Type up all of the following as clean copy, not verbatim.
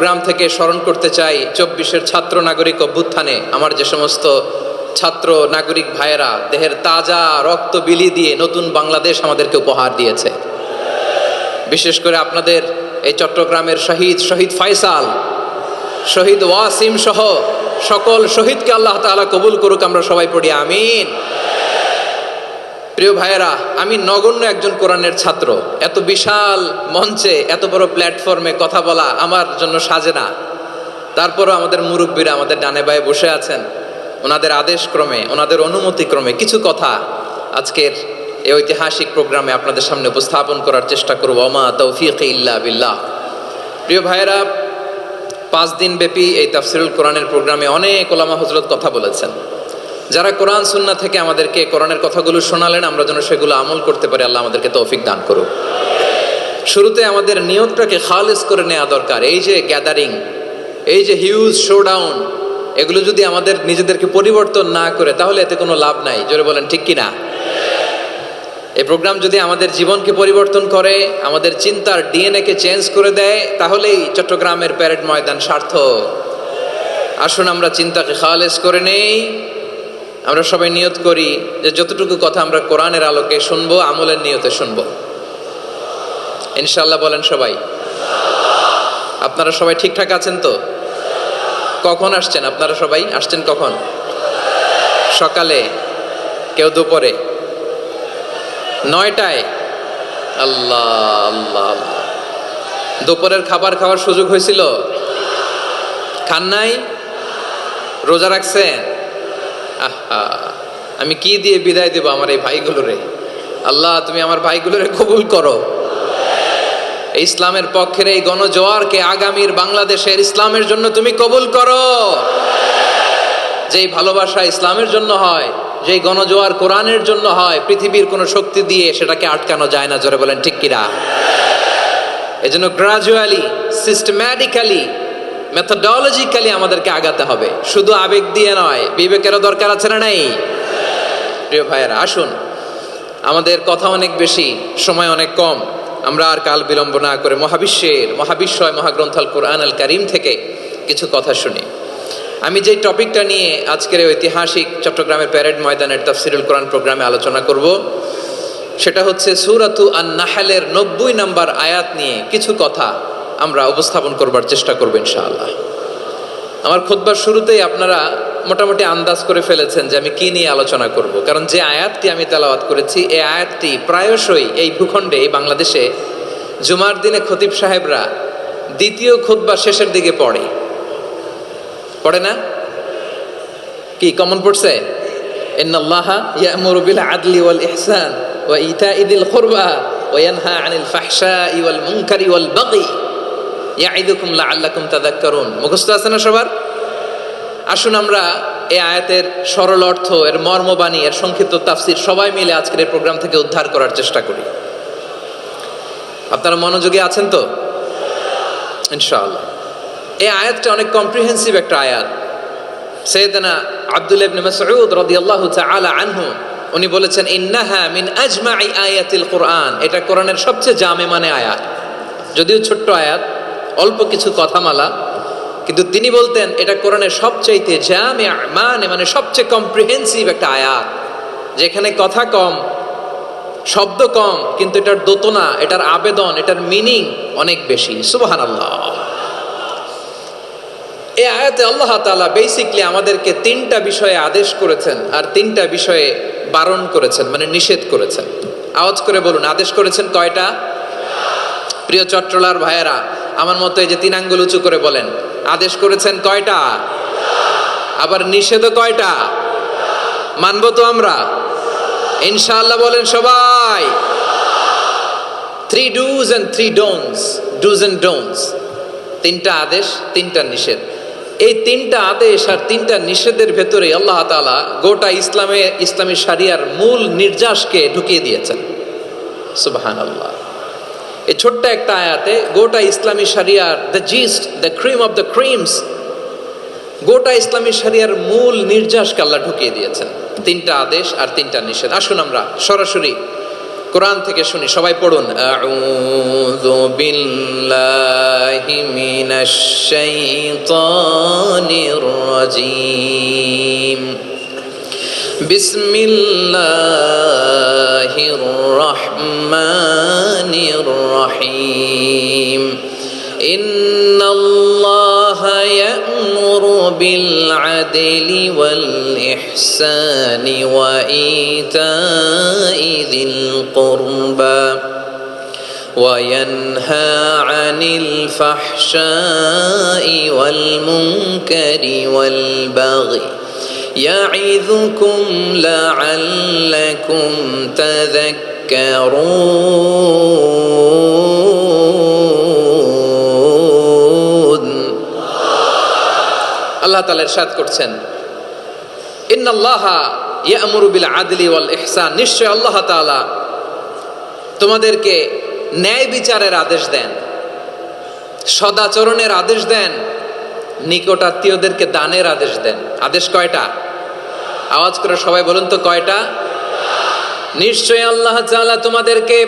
গ্রাম থেকে স্মরণ করতে চাই 24-এর ছাত্র নাগরিক অভ্যুত্থানে আমার যে সমস্ত ছাত্র নাগরিক ভাইয়েরা দেহের তাজা রক্ত বিলি দিয়ে নতুন বাংলাদেশ আমাদেরকে উপহার দিয়েছে। বিশেষ করে আপনাদের এই চট্টগ্রামের শহীদ ফয়সাল, শহীদ ওয়াসিম সহ সকল শহীদকে আল্লাহ তাআলা কবুল করুক, আমরা সবাই পড়ি আমিন। প্রিয় ভাইয়েরা, আমি নগণ্য একজন কোরআনের ছাত্র, এত বিশাল মঞ্চে এত বড় প্ল্যাটফর্মে কথা বলা আমার জন্য সাজে না। তারপরও আমাদের মুরব্বীরা আমাদের ডানে বায়ে বসে আছেন, ওনাদের আদেশক্রমে ওনাদের অনুমতিক্রমে কিছু কথা আজকের এই ঐতিহাসিক প্রোগ্রামে আপনাদের সামনে উপস্থাপন করার চেষ্টা করব। ওমা তৌফিক ইল্লা বিল্লাহ। প্রিয় ভাইয়েরা, 5 দিন ব্যাপী এই তাফসিরুল কোরআনের প্রোগ্রামে অনেক ওলামা হযরত কথা বলেছেন। যারা কোরআন সুন্নাহ থেকে আমাদেরকে কোরআনের কথাগুলো শোনালেন, আমরা যেন সেগুলো আমল করতে পারি, আল্লাহ আমাদেরকে তৌফিক দান করুক। শুরুতে আমাদের নিয়তটাকে খালেস করে নেওয়া দরকার। এই যে গ্যাদারিং, এই যে হিউজ শোডাউন, এগুলো যদি আমাদের নিজেদেরকে পরিবর্তন না করে তাহলে এতে কোনো লাভ নাই। জোরে বলেন ঠিক কিনা? এই প্রোগ্রাম যদি আমাদের জীবনকে পরিবর্তন করে, আমাদের চিন্তার ডিএনএ-কে চেঞ্জ করে দেয়, তাহলেই চট্টগ্রামের প্যারেড ময়দান সার্থক। আসুন আমরা চিন্তাকে খালেস করে নেই। আমরা সবাই নিয়ত করি যে যতটুকু কথা আমরা কোরআনের আলোকে শুনবো, আমলের নিয়তে শুনবো ইনশাআল্লাহ। বলেন সবাই। আপনারা সবাই ঠিকঠাক আছেন তো? কখন আসছেন আপনারা? সবাই আসছেন কখন? সকালে, কেউ দুপুরে, 9টায়? আল্লাহ আল্লাহ আল্লাহ। দুপুরের খাবার খাওয়ার সুযোগ হয়েছিল? খান নাই? রোজা রাখছেন? আহা, আমি কি দিয়ে বিদায় দেব আমার এই ভাইগুলোরে? আল্লাহ তুমি আমার ভাইগুলোরে কবুল করো। ইসলামের পক্ষের এই গণজোয়ারকে আগামীর বাংলাদেশের ইসলামের জন্য তুমি কবুল করো। যেই ভালোবাসা ইসলামের জন্য হয়, যেই গণজোয়ার কোরআনের জন্য হয়, পৃথিবীর কোনো শক্তি দিয়ে সেটাকে আটকানো যায় না। জোরে বলেন ঠিক কিনা? এজন্য গ্রাজুয়ালি, সিস্টেম্যাটিক্যালি, মেথোডোলজিক্যালি আমাদেরকে আগাতে হবে, শুধু আবেগ দিয়ে নয়। বিবেকেরও দরকার আছে না নাই? প্রিয় ভাইয়েরা, আসুন, আমাদের কথা অনেক বেশি, সময় অনেক কম। আমরা আর কাল বিলম্ব না করে মহাবিশ্বয় মহাগ্রন্থ আল কোরআন আল কারীম থেকে কিছু কথা শুনি। আমি যেই টপিকটা নিয়ে আজকের ঐতিহাসিক চট্টগ্রামের প্যারেড ময়দানের তাফসিরুল কোরআন প্রোগ্রামে আলোচনা করব, সেটা হচ্ছে সূরাতু আন-নাহলের 90 নম্বর আয়াত নিয়ে কিছু কথা আমরা উপস্থাপন করবার চেষ্টা করব ইনশাআল্লাহ। আমার খুতবার শুরুতেই আপনারা মোটামুটি আন্দাজ করে ফেলেছেন যে আমি কি নিয়ে আলোচনা করব, কারণ যে আয়াতটি আমি তেলাওয়াত করেছি এই আয়াতটি প্রায়শই এই ভূখণ্ডে, এই বাংলাদেশে জুমার দিনে খতিব সাহেবরা দ্বিতীয় খুতবার শেষের দিকে পড়ে না? কি কমন পড়ছে? ইন্নাল্লাহা ইয়া'মুরু বিল আদলি ওয়াল ইহসান ওয়া ইতা'i যিল কুরবা ওয়া ইয়ানহা আনিল ফাহশাই ওয়াল মুনকারি ওয়াল বাগি ইয়া'iদুকুম লাআল্লাকুম তাযাক্কারুন। মুখস্থ আছে না সবার? আসুন আমরা এই আয়াতের সরল অর্থ, এর মর্মবাণী, এর সংক্ষিপ্ত তাফসীর সবাই মিলে আজকের এই প্রোগ্রাম থেকে উদ্ধার করার চেষ্টা করি। আপনারা মনোযোগী আছেন তো? ইনশাআল্লাহ। এই আয়াতটা অনেক কম্প্রিহেন্সিভ একটা আয়াত। সাইয়েদনা আব্দুল্লাহ ইবনে মাসউদ রাদিয়াল্লাহু তাআলা আনহু উনি বলেছেন, ইন্নাহা মিন আজমাই আয়াতিল কোরআন। এটা কোরআনের সবচেয়ে জামে মানে আয়াত। যদিও ছোট্ট আয়াত, অল্প কিছু কথামালা, কিন্তু তিনি বলতেন এটা কোরআনের সবচাইতে জামে মানে সবচেয়ে কম্প্রিহেন্সিভ একটা আয়াত, যেখানে কথা কম, শব্দ কম, কিন্তু এটার দোতনা, এটার আবেদন, এটার মিনিং অনেক বেশি। সুবহানাল্লাহ। এই আয়াতে আল্লাহ তাআলা বেসিক্যালি আমাদেরকে 3টা বিষয়ে আদেশ করেছেন আর 3টা বিষয়ে বারণ করেছেন, মানে নিষেধ করেছেন। আওয়াজ করে বলুন, আদেশ করেছেন কয়টা? প্রিয় চট্টলার ভাইয়েরা, আমার মতো এই যে 3 আঙ্গুল উঁচু করে বলেন, আদেশ করেছেন কয়টা? আবার নিষেধও কয়টা? মানবো তো আমরা ইনশাআল্লাহ? বলেন সবাই। 3 do's and 3 don'ts, do's and don'ts। 3টা আদেশ, 3টা নিষেধ। এই 3টা আদেশ আর 3টা নিষেধের ভেতরে আল্লাহ তাআলা গোটা ইসলামী শরিয়ার মূল নির্যাসকে ঢুকিয়ে দিয়েছেন। সুবহানাল্লাহ। এই ছোট্ট একটা আয়াতে গোটা ইসলামী শরিয়ার, the gist, the cream of the creams, গোটা ইসলামী শরিয়ার মূল নির্যাসকে আল্লাহ ঢুকিয়ে দিয়েছেন। 3টা আদেশ আর 3টা নিষেধ। আসুন আমরা সরাসরি কোরআন থেকে শুনি, সবাই পড়ুন। আউযু বিল্লাহি মিনাশ শাইতানির রাজীম। বিসমিল্লাহির রহমানির রহিম। ইন্নাল্লাহা ইয়া'মুরু বিল আদলি ওয়াল ইহসানি ওয়া ইতাই যিল কুরবা ওয়া ইয়ানহা আনিল ফাহশাই ওয়াল মুনকারি ওয়াল বাগি يعظكم لعلكم تذكرون। আল্লাহ তাআলা ইরশাদ করছেন, ইন্নাল্লাহা ইয়া'মুরু বিল আদলি ওয়াল ইহসান, নিশ্চয় আল্লাহ তাআলা তোমাদেরকে ন্যায় বিচারের আদেশ দেন, সদাচরণের আদেশ দেন, নিকট আত্মীয়দেরকে দানের আদেশ দেন। আদেশ কয়টা? আওয়াজ করে সবাই বলুন তো কয়টা? নিশ্চয় আল্লাহ তাআলা তোমাদেরকে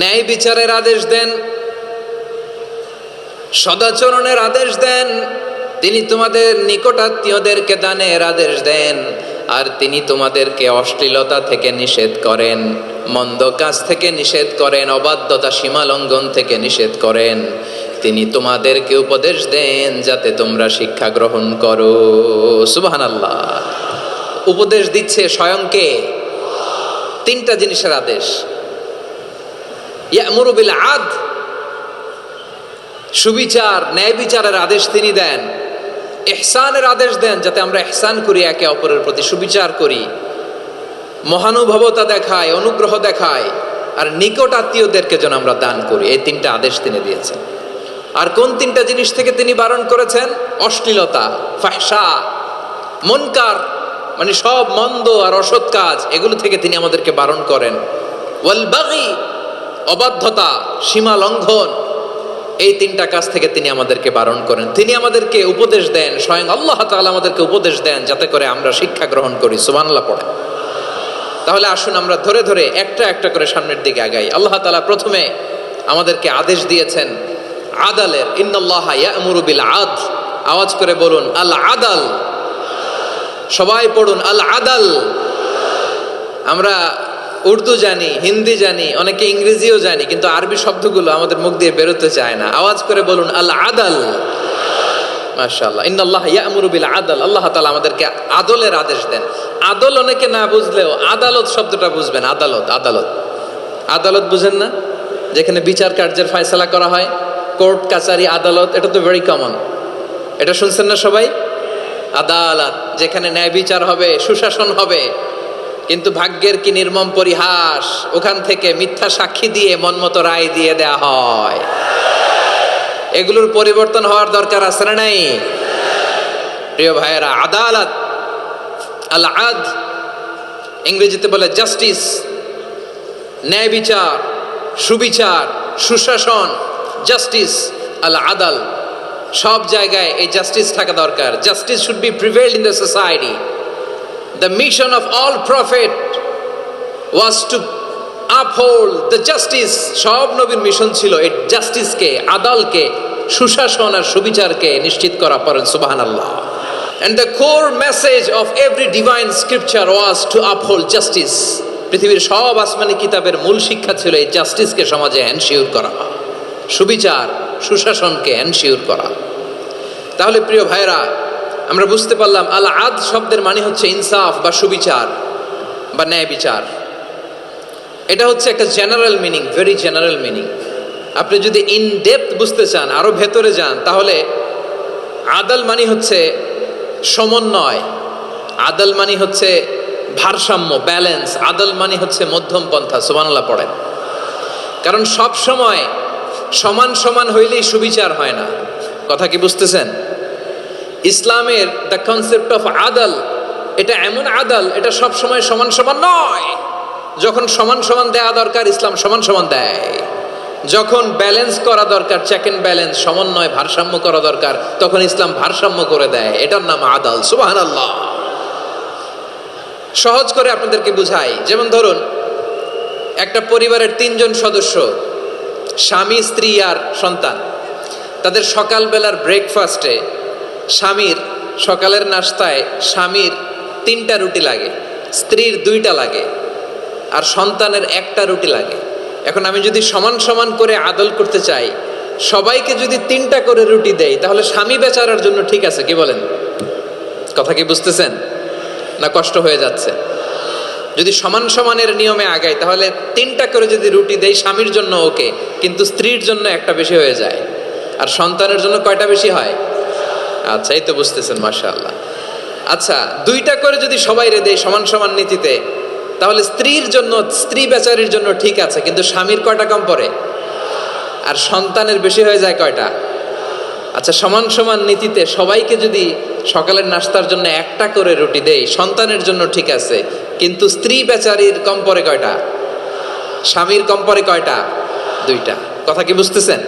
ন্যায় বিচারের আদেশ দেন, সদাচরণের আদেশ দেন, তিনি তোমাদের নিকট আত্মীয়দেরকে দানের আদেশ দেন, আর তিনি তোমাদেরকে অশ্লীলতা থেকে নিষেধ করেন, মন্দ কাজ থেকে নিষেধ করেন, অবাধ্যতা সীমা লঙ্ঘন থেকে নিষেধ করেন। তিনি তোমাদেরকে উপদেশ দেন যাতে তোমরা শিক্ষা গ্রহণ করো। সুবহানাল্লাহ। উপদেশ দিচ্ছে স্বয়ং কে? তিনটা জিনিসের আদেশ। ইয়া'মুরু বিল আদল, সুবিচার ন্যায় বিচারের আদেশ তিনি দেন। ইহসানের আদেশ দেন, যাতে আমরা ইহসান করি, একে অপরের প্রতি সুবিচার করি, মহানুভবতা দেখায়, অনুগ্রহ দেখায়, আর নিকট আত্মীয়দেরকে যেন আমরা দান করি। এই তিনটা আদেশ তিনি দিয়েছেন। আর কোন তিনটা জিনিস থেকে তিনি বারণ করেছেন? অশ্লীলতা, ফাহশা, মুনকার, মানে সব মন্দ আর অসৎ কাজ, এগুলো থেকে তিনি আমাদেরকে বারণ করেন। ওয়াল বাগি, অবাধ্যতা, সীমা লঙ্ঘন, এই তিনটা কাজ থেকে তিনি আমাদেরকে বারণ করেন। তিনি আমাদেরকে উপদেশ দেন, স্বয়ং আল্লাহ তাআলা আমাদেরকে উপদেশ দেন যাতে করে আমরা শিক্ষা গ্রহণ করি। সুবহানাল্লাহ পড়ে। তাহলে আসুন আমরা ধরে ধরে একটা একটা করে সামনের দিকে আগাই। আল্লাহ তাআলা প্রথমে আমাদেরকে আদেশ দিয়েছেন আদালের। ইন্নাল্লাহা ইয়া'মুরু বিল আদল। আওয়াজ করে বলুন আল আদাল। সবাই পড়ুন আল আদাল। আমরা উর্দু জানি, হিন্দি জানি, অনেকে ইংরেজিও জানি, কিন্তু আরবি শব্দগুলো আমাদের মুখ দিয়ে বেরোতে চায় না। আওয়াজ করে বলুন আল আদাল। মাশাআল্লাহ। ইন্নাল্লাহা ইয়া'মুরু বিল আদল। আল্লাহ তাআলা আমাদেরকে আদলের আদেশ দেন। আদল অনেকে না বুঝলেও আদালত শব্দটা বুঝবেন। আদালত, আদালত, আদালত বুঝেন না? যেখানে বিচার কার্যের ফয়সালা করা হয়, কোর্ট কাচারি আদালত, এটা তো ভেরি কমন। এটা শুনছেন না সবাই? আদালত, যেখানে ন্যায় বিচার হবে, সুশাসন হবে। কিন্তু ভাগ্যের কি নির্মম পরিহাস, ওখান থেকে মিথ্যা সাক্ষী দিয়ে মনমতো রায় দিয়ে দেয়া হয়। এগুলোর পরিবর্তন হওয়ার দরকার আছে না নাই? প্রিয় ভাইয়েরা, আদালত, আল আদ, ইংরেজিতে বলে জাস্টিস, ন্যায় বিচার, সুবিচার, সুশাসন, জাস্টিস, আল আদাল, সব জায়গায় এই জাস্টিস থাকা দরকার। Justice should be prevailed in the society. The mission of all prophet was to uphold the justice. সব নবীর মিশন ছিল এই জাস্টিসকে, আদালকে, সুশাসন আর সুবিচারকে নিশ্চিত করা। পড়েন সুবহানাল্লাহ। And the core message of every divine scripture was to uphold justice. পৃথিবীর সব আসমানি কিতাবের মূল শিক্ষা ছিল এই জাস্টিসকে সমাজে এনশিওর করা, সুবিচার, সুশাসনকে এনশিওর করা। তাহলে প্রিয় ভাইরা, আমরা বুঝতে পারলাম আল আদ শব্দের মানে হচ্ছে ইনসাফ বা সুবিচার বা ন্যায় বিচার। এটা হচ্ছে একটা general meaning, very general meaning. আপনি যদি ইন ডেপথ বুঝতে চান, আরো ভেতরে যান, তাহলে আদাল মানে হচ্ছে সমন্বয়, আদাল মানে হচ্ছে ভারসাম্য, ব্যালেন্স। আদাল মানে হচ্ছে মধ্যম পন্থা। সুবহানাল্লাহ পড়েন। কারণ সব সময় সমান সমান হইলেই সুবিচার হয় না। কথা কি বুঝতেছেন? ইসলামের দ্য কনসেপ্ট অফ আদাল, এটা এমন আদাল, এটা সব সময় সমান সমান নয়। যখন সমান সমান দেয়া দরকার, ইসলাম সমান সমান দেয়। যখন ব্যালেন্স করা দরকার, চেক এন্ড ব্যালেন্স, সমন্বয়, ভারসাম্য করা দরকার, তখন ইসলাম ভারসাম্য করে দেয়। এটার নাম আদাল। সুবহানাল্লাহ। সহজ করে আপনাদেরকে বুঝাই। যেমন ধরুন, একটা পরিবারের 3 জন সদস্য, স্বামী, স্ত্রী আর সন্তান। তাদের সকালবেলার ব্রেকফাস্টে স্বামীর, সকালের নাস্তায় স্বামীর 3টা রুটি লাগে, স্ত্রীর 2টা লাগে, আর সন্তানের 1টা রুটি লাগে। এখন আমি যদি সমান সমান করে আদল করতে চাই, সবাইকে যদি 3টা করে রুটি দেই, তাহলে স্বামী বেচারার জন্য ঠিক আছে, কি বলেন? কথা কি বুঝতেছেন না কষ্ট হয়ে যাচ্ছে? যদি সমান সমানের নিয়মে আগাই, তাহলে 3টা করে যদি রুটি দেই স্বামীর জন্য ওকে, কিন্তু স্ত্রীর জন্য 1টা বেশি হয়ে যায়। আর সন্তানের জন্য কয়টা বেশি হয়? আচ্ছা, এই তো বুঝতেছেন, মাশাআল্লাহ। আচ্ছা, 2টা করে যদি সবাই দেই সমান সমান নীতিতে, তাহলে স্ত্রীর জন্য, স্ত্রী বেচারির জন্য ঠিক আছে, কিন্তু স্বামীর কয়টা কম পড়ে? আর সন্তানের বেশি হয়ে যায় কয়টা? আচ্ছা, সমান সমান নীতিতে সবাইকে যদি সকালের নাস্তার জন্য 1টা করে রুটি দেই, সন্তানের জন্য ঠিক আছে, কিন্তু স্ত্রী বেচারির কম পড়ে কয়টা? স্বামীর কম পড়ে কয়টা? 2টা। কথা কি বুঝতেছেন?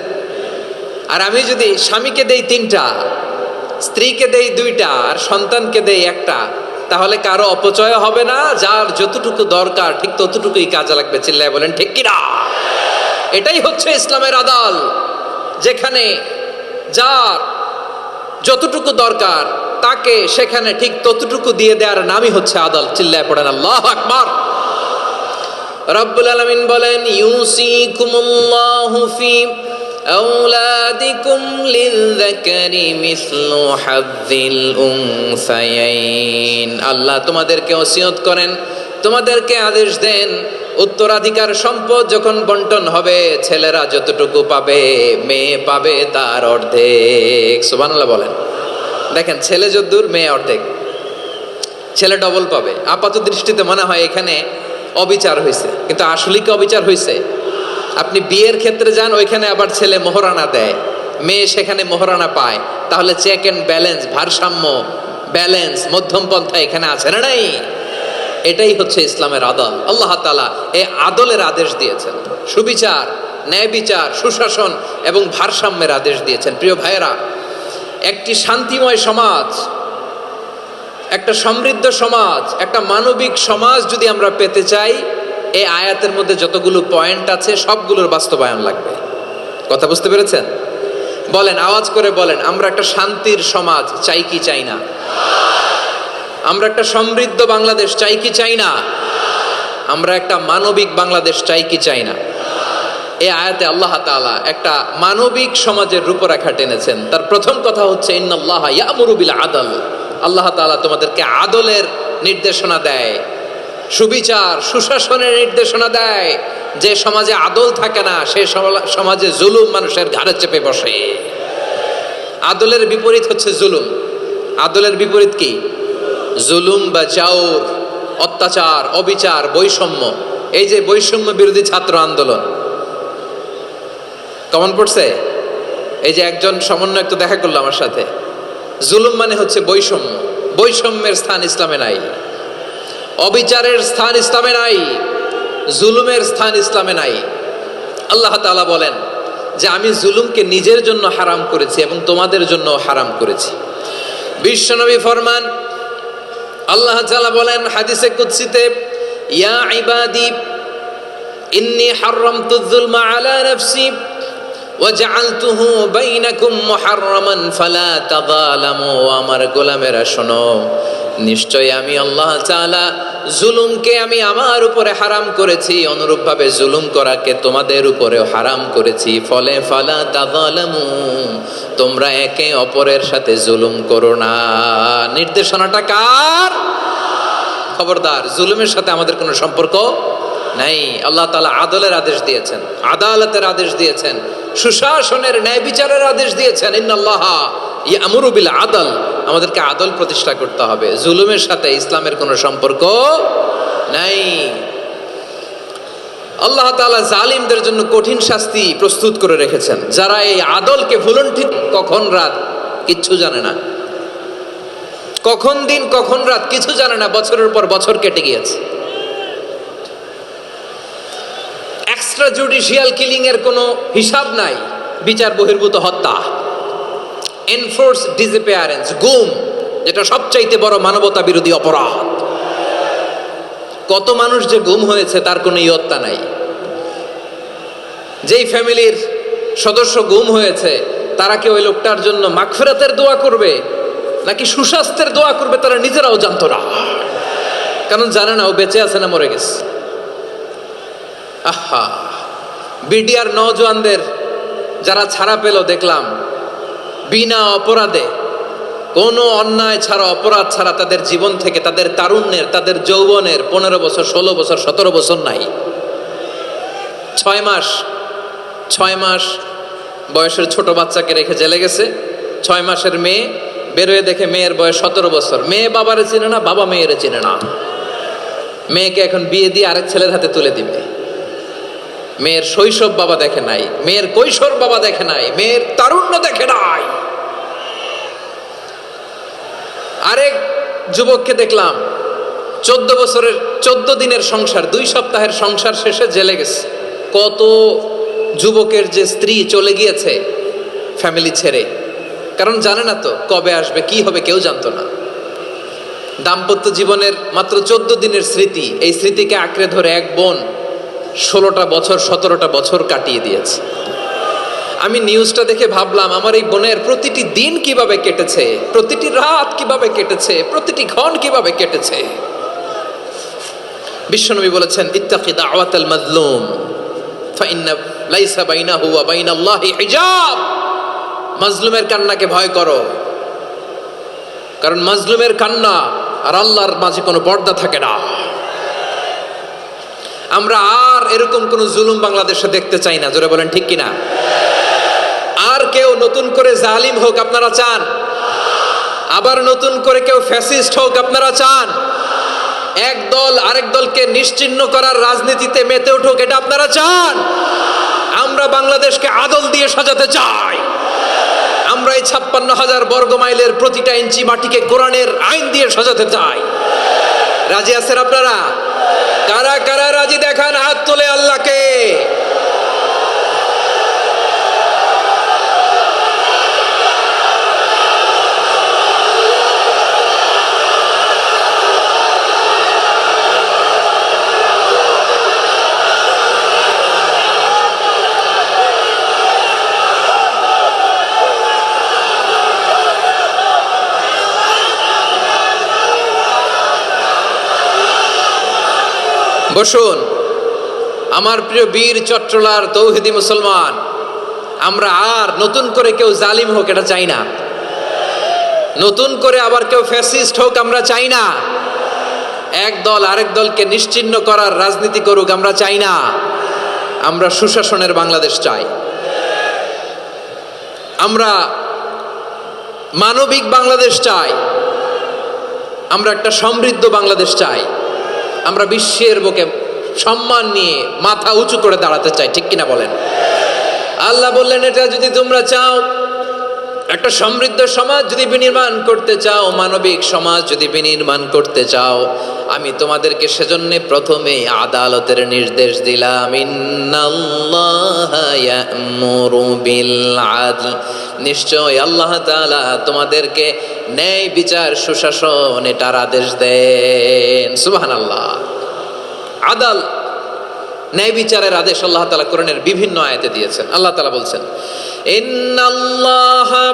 আর আমি যদি স্বামীকে দেই 3টা, স্ত্রীকে দেই 2টা, আর সন্তানকে দেই 1টা, তাহলে কারো অপচয় হবে না, যার যতটুকু দরকার ঠিক ততটুকুই কাজে লাগবে। চিল্লায় বলেন ঠিক কিনা? এটাই হচ্ছে ইসলামের আদল, যেখানে যার যতটুকু দরকার তাকে সেখানে ঠিক ততটুকু দিয়ে দেওয়ার নামই হচ্ছে আদল। চিল্লায় পড়েন আল্লাহু আকবার। রব্বুল আলামিন বলেন, ইউসিকুমুল্লাহু ফি আওলাদিকুম লিযযাকারি মিসলু হাযযিল উনসায়াইন। আল্লাহ তোমাদেরকে ওসিয়ত করেন, তোমাদেরকে আদেশ দেন, উত্তরাধিকার সম্পদ যখন বন্টন হবে, ছেলেরা যতটুকু পাবে, মেয়ে পাবে তার অর্ধেক। সুবহানাল্লাহ বলেন। দেখেন, ছেলে যদ্দূর, মেয়ে অর্ধেক, ছেলে ডবল পাবে। আপাত দৃষ্টিতে মনে হয় এখানে অবিচার হয়েছে, কিন্তু আসলে কি অবিচার হয়েছে? আপনি বিয়ের ক্ষেত্রে যান, ওইখানে আবার ছেলে মোহরানা দেয়, মেয়ে সেখানে মোহরানা পায়। তাহলে চেক এন্ড ব্যালেন্স, ভারসাম্য, ব্যালেন্স, মধ্যম পন্থা এখানে আছে না নাই? এটাই হচ্ছে ইসলামের আদল। আল্লাহ তাআলা এই আদলের আদেশ দিয়েছেন, সুবিচার, ন্যায় বিচার, সুশাসন এবং ভারসাম্যের আদেশ দিয়েছেন। প্রিয় ভাইয়েরা, একটি শান্তিময় সমাজ, একটা সমৃদ্ধ সমাজ, একটা মানবিক সমাজ যদি আমরা পেতে চাই, এই আয়াতের মধ্যে যতগুলো পয়েন্ট আছে সবগুলোর বাস্তবায়ন লাগবে। কথা বুঝতে পেরেছেন? বলেন, আওয়াজ করে বলেন, আমরা একটা শান্তির সমাজ চাই কি চাই না? আমরা একটা সমৃদ্ধ বাংলাদেশ চাই কি চাই না? আমরা একটা মানবিক বাংলাদেশ চাই কি চাই না? এই আয়াতে আল্লাহ তাআলা একটা মানবিক সমাজের রূপরেখা টেনেছেন। তার প্রথম কথা হচ্ছে, ইন্নাল্লাহা ইয়ামুরু বিল আদল। আল্লাহ তাআলা তোমাদেরকে আদলের নির্দেশনা দেয়, সুবিচার, সুশাসনের নির্দেশনা দেয়। যে সমাজে আদল থাকে না, সেই সমাজে জুলুম মানুষের ঘাড়ে চেপে বসে। আদলের বিপরীত হচ্ছে জুলুম। আদলের বিপরীত কি? জুলুম বা জাওর, অত্যাচার, অবিচার, বৈষম্য। এই যে বৈষম্য বিরোধী ছাত্র আন্দোলন কমন পড়ছে? এই যে একজন সমন্বয়ক তো দেখা করলো আমার সাথে। জুলুম মানে হচ্ছে বৈষম্য। বৈষম্যের স্থান ইসলামে নাই, অবিচারের স্থান ইসলামে নাই, জুলুমের স্থান ইসলামে নাই। আল্লাহ তাআলা বলেন যে আমি জুলুমকে নিজের জন্য হারাম করেছি এবং তোমাদের জন্য হারাম করেছি। বিশ্বনবী ফরমান, আল্লাহ তাআলা বলেন হাদিসে কুদসিতে, ইয়া ইবাদি ইন্নী হারামতু যুলমা আলা নাফসি ওয়া জাআলতুহু বাইনাকুম মুহাররামান ফালা তাযালামু। আমার গোলামেরা শোনো, নিশ্চয় আমি আল্লাহ তাআলা জুলুমকে আমি আমার উপরে হারাম করেছি, অনুরূপভাবে জুলুম করাকে তোমাদের উপরেও হারাম করেছি। ফলে ফালা তাযালামু, তোমরা একে অপরের সাথে জুলুম করো না। নির্দেশনাটা কার? খবরদার, জুলুমের সাথে আমাদের কোনো সম্পর্ক নাই। আল্লাহ তাআলা আদলের আদেশ দিয়েছেন, আদালতের আদেশ দিয়েছেন, সুশাসনের, ন্যায় বিচারের আদেশ দিয়েছেন। ইন্নাল্লাহা ইয়ামুরু বিল আদল, আমাদেরকে আদল প্রতিষ্ঠা করতে হবে। জুলুমের সাথে ইসলামের কোনো সম্পর্ক নাই। আল্লাহ তাআলা জালিমদের জন্য কঠিন শাস্তি প্রস্তুত করে রেখেছেন। যারা এই আদলকে ভুলুণ্ঠিত, কখন রাত কিচ্ছু জানে না, কখন দিন কখন রাত কিছু জানে না, বছরের পর বছর কেটে গিয়েছে। এক্সট্রা জুডিশিয়াল কিলিং এর কোনো হিসাব নাই, বিচার বহির্ভূত হত্যা, এনফোর্স ডিসঅ্যাপিয়ারেন্স, গুম, যেটা সবচাইতে বড় মানবতা বিরোধী অপরাধ। কত মানুষ যে গুম হয়েছে তার কোনো ইয়ত্তা নাই। যেই ফ্যামিলির সদস্য গুম হয়েছে তারা কি ওই লোকটার জন্য মাগফিরাতের দোয়া করবে নাকি সুস্বাস্থ্যের দোয়া করবে তারা নিজেরাও জানতো না, কারণ জানে না ও বেঁচে আছে না মরে গেছে। আহা, বিডিআর নওজোয়ানদের যারা ছাড়া পেল দেখলাম বিনা অপরাধে, কোনো অন্যায় ছাড়া অপরাধ ছাড়া তাদের জীবন থেকে, তাদের তারুণ্যের, তাদের যৌবনের 15 বছর 16 বছর 17 বছর নাই, 6 মাস বয়সের ছোট বাচ্চাকে রেখে জেলে গেছে। 6 মাসের মেয়ে বেরোয় দেখে মেয়ের বয়স 17 বছর। মেয়ে বাবারে চিনে না, বাবা মেয়েরে চিনে না। মেয়েকে এখন বিয়ে দিয়ে আরেক ছেলের হাতে তুলে দিবে। মেয়ের শৈশব বাবা দেখে নাই, মেয়ের কৈশোর বাবা দেখে নাই, মেয়ের তারুণ্য দেখে নাই। আরেক যুবককে দেখলাম 14 দিনের সংসার, 2 সপ্তাহের সংসার শেষে জেলে গেছে। কত যুবকের যে স্ত্রী চলে গিয়েছে ফ্যামিলি ছেড়ে, কারণ জানে না তো কবে আসবে, কি হবে, কেউ জানতো না। দাম্পত্য জীবনের মাত্র 14 দিনের স্মৃতি, এই স্মৃতিকে আঁকড়ে ধরে এক বোন 16টা বছর 17টা বছর কাটিয়ে দিয়েছে। আমি নিউজটা দেখে ভাবলাম আমার এই বোনের প্রতিটি দিন কিভাবে কেটেছে, প্রতিটি রাত কিভাবে কেটেছে, প্রতিটি ক্ষণ কিভাবে কেটেছে। বিশ্বনবী বলেছেন, ইত্তাকি দাওয়াতাল মাজলুম ফাইন্না লাইসা বাইনাহু ওয়া বাইনাল্লাহি হিজাব। মাজলুমের কান্নাকে ভয় করো, কারণ মাজলুমের কান্না আর আল্লাহর মাঝে কোনো পর্দা থাকে না। আমরা আর এরকম কোন জুলুম বাংলাদেশে দেখতে চাই না, জোরে বলেন ঠিক কিনা? আর কেউ নতুন করে জালিম হোক আপনারা চান? আবার নতুন করে কেউ ফ্যাসিস্ট হোক আপনারা চান? এক দল আরেক দলকে নিশ্চিহ্ন করার রাজনীতিতে মেতে উঠুক, এটা আপনারা চান? আমরা বাংলাদেশকে আদল দিয়ে সাজাতে চাই। আমরা এই 56,000 বর্গ মাইলের প্রতিটা ইঞ্চি মাটিকে কোরআনের আইন দিয়ে সাজাতে চাই। রাজি আছেন আপনারা? কারা কারা রাজি দেখান হাত তুলে আল্লাহকে। বসুন আমার প্রিয় বীর চট্টলার তৌহিদি মুসলমান, আমরা আর নতুন করে কেউ জালিম হোক এটা চাই না, নতুন করে আবার কেউ ফ্যাসিস্ট হোক আমরা চাই না, এক দল আরেক দলকে নিশ্চিহ্ন করার রাজনীতি করুক আমরা চাই না। আমরা সুশাসনের বাংলাদেশ চাই, আমরা মানবিক বাংলাদেশ চাই, আমরা একটা সমৃদ্ধ বাংলাদেশ চাই, আমরা বিশ্বের বুকে সম্মান নিয়ে মাথা উঁচু করে দাঁড়াতে চাই, ঠিক কিনা বলেন? আল্লাহ বললেন, এটা যদি তোমরা চাও, একটা সমৃদ্ধ সমাজ যদি বিনির্মাণ করতে চাও, মানবিক সমাজ যদি বিনির্মাণ করতে চাও, আমি তোমাদেরকে সেজন্য প্রথমে আদালতের নির্দেশ দিলাম। ইন্নাল্লাহা ইয়া'মুরু বিল আদল, নিশ্চয় আল্লাহ তাআলা তোমাদেরকে ন্যায় বিচার সুশাসন এটার আদেশ দেন। সুবহানাল্লাহ। আদাল, ন্যায় বিচারের আদেশ আল্লাহ তাআলা কোরআনের বিভিন্ন আয়াতে দিয়েছেন। আল্লাহ তাআলা বলছেন, ইন্নাল্লাহা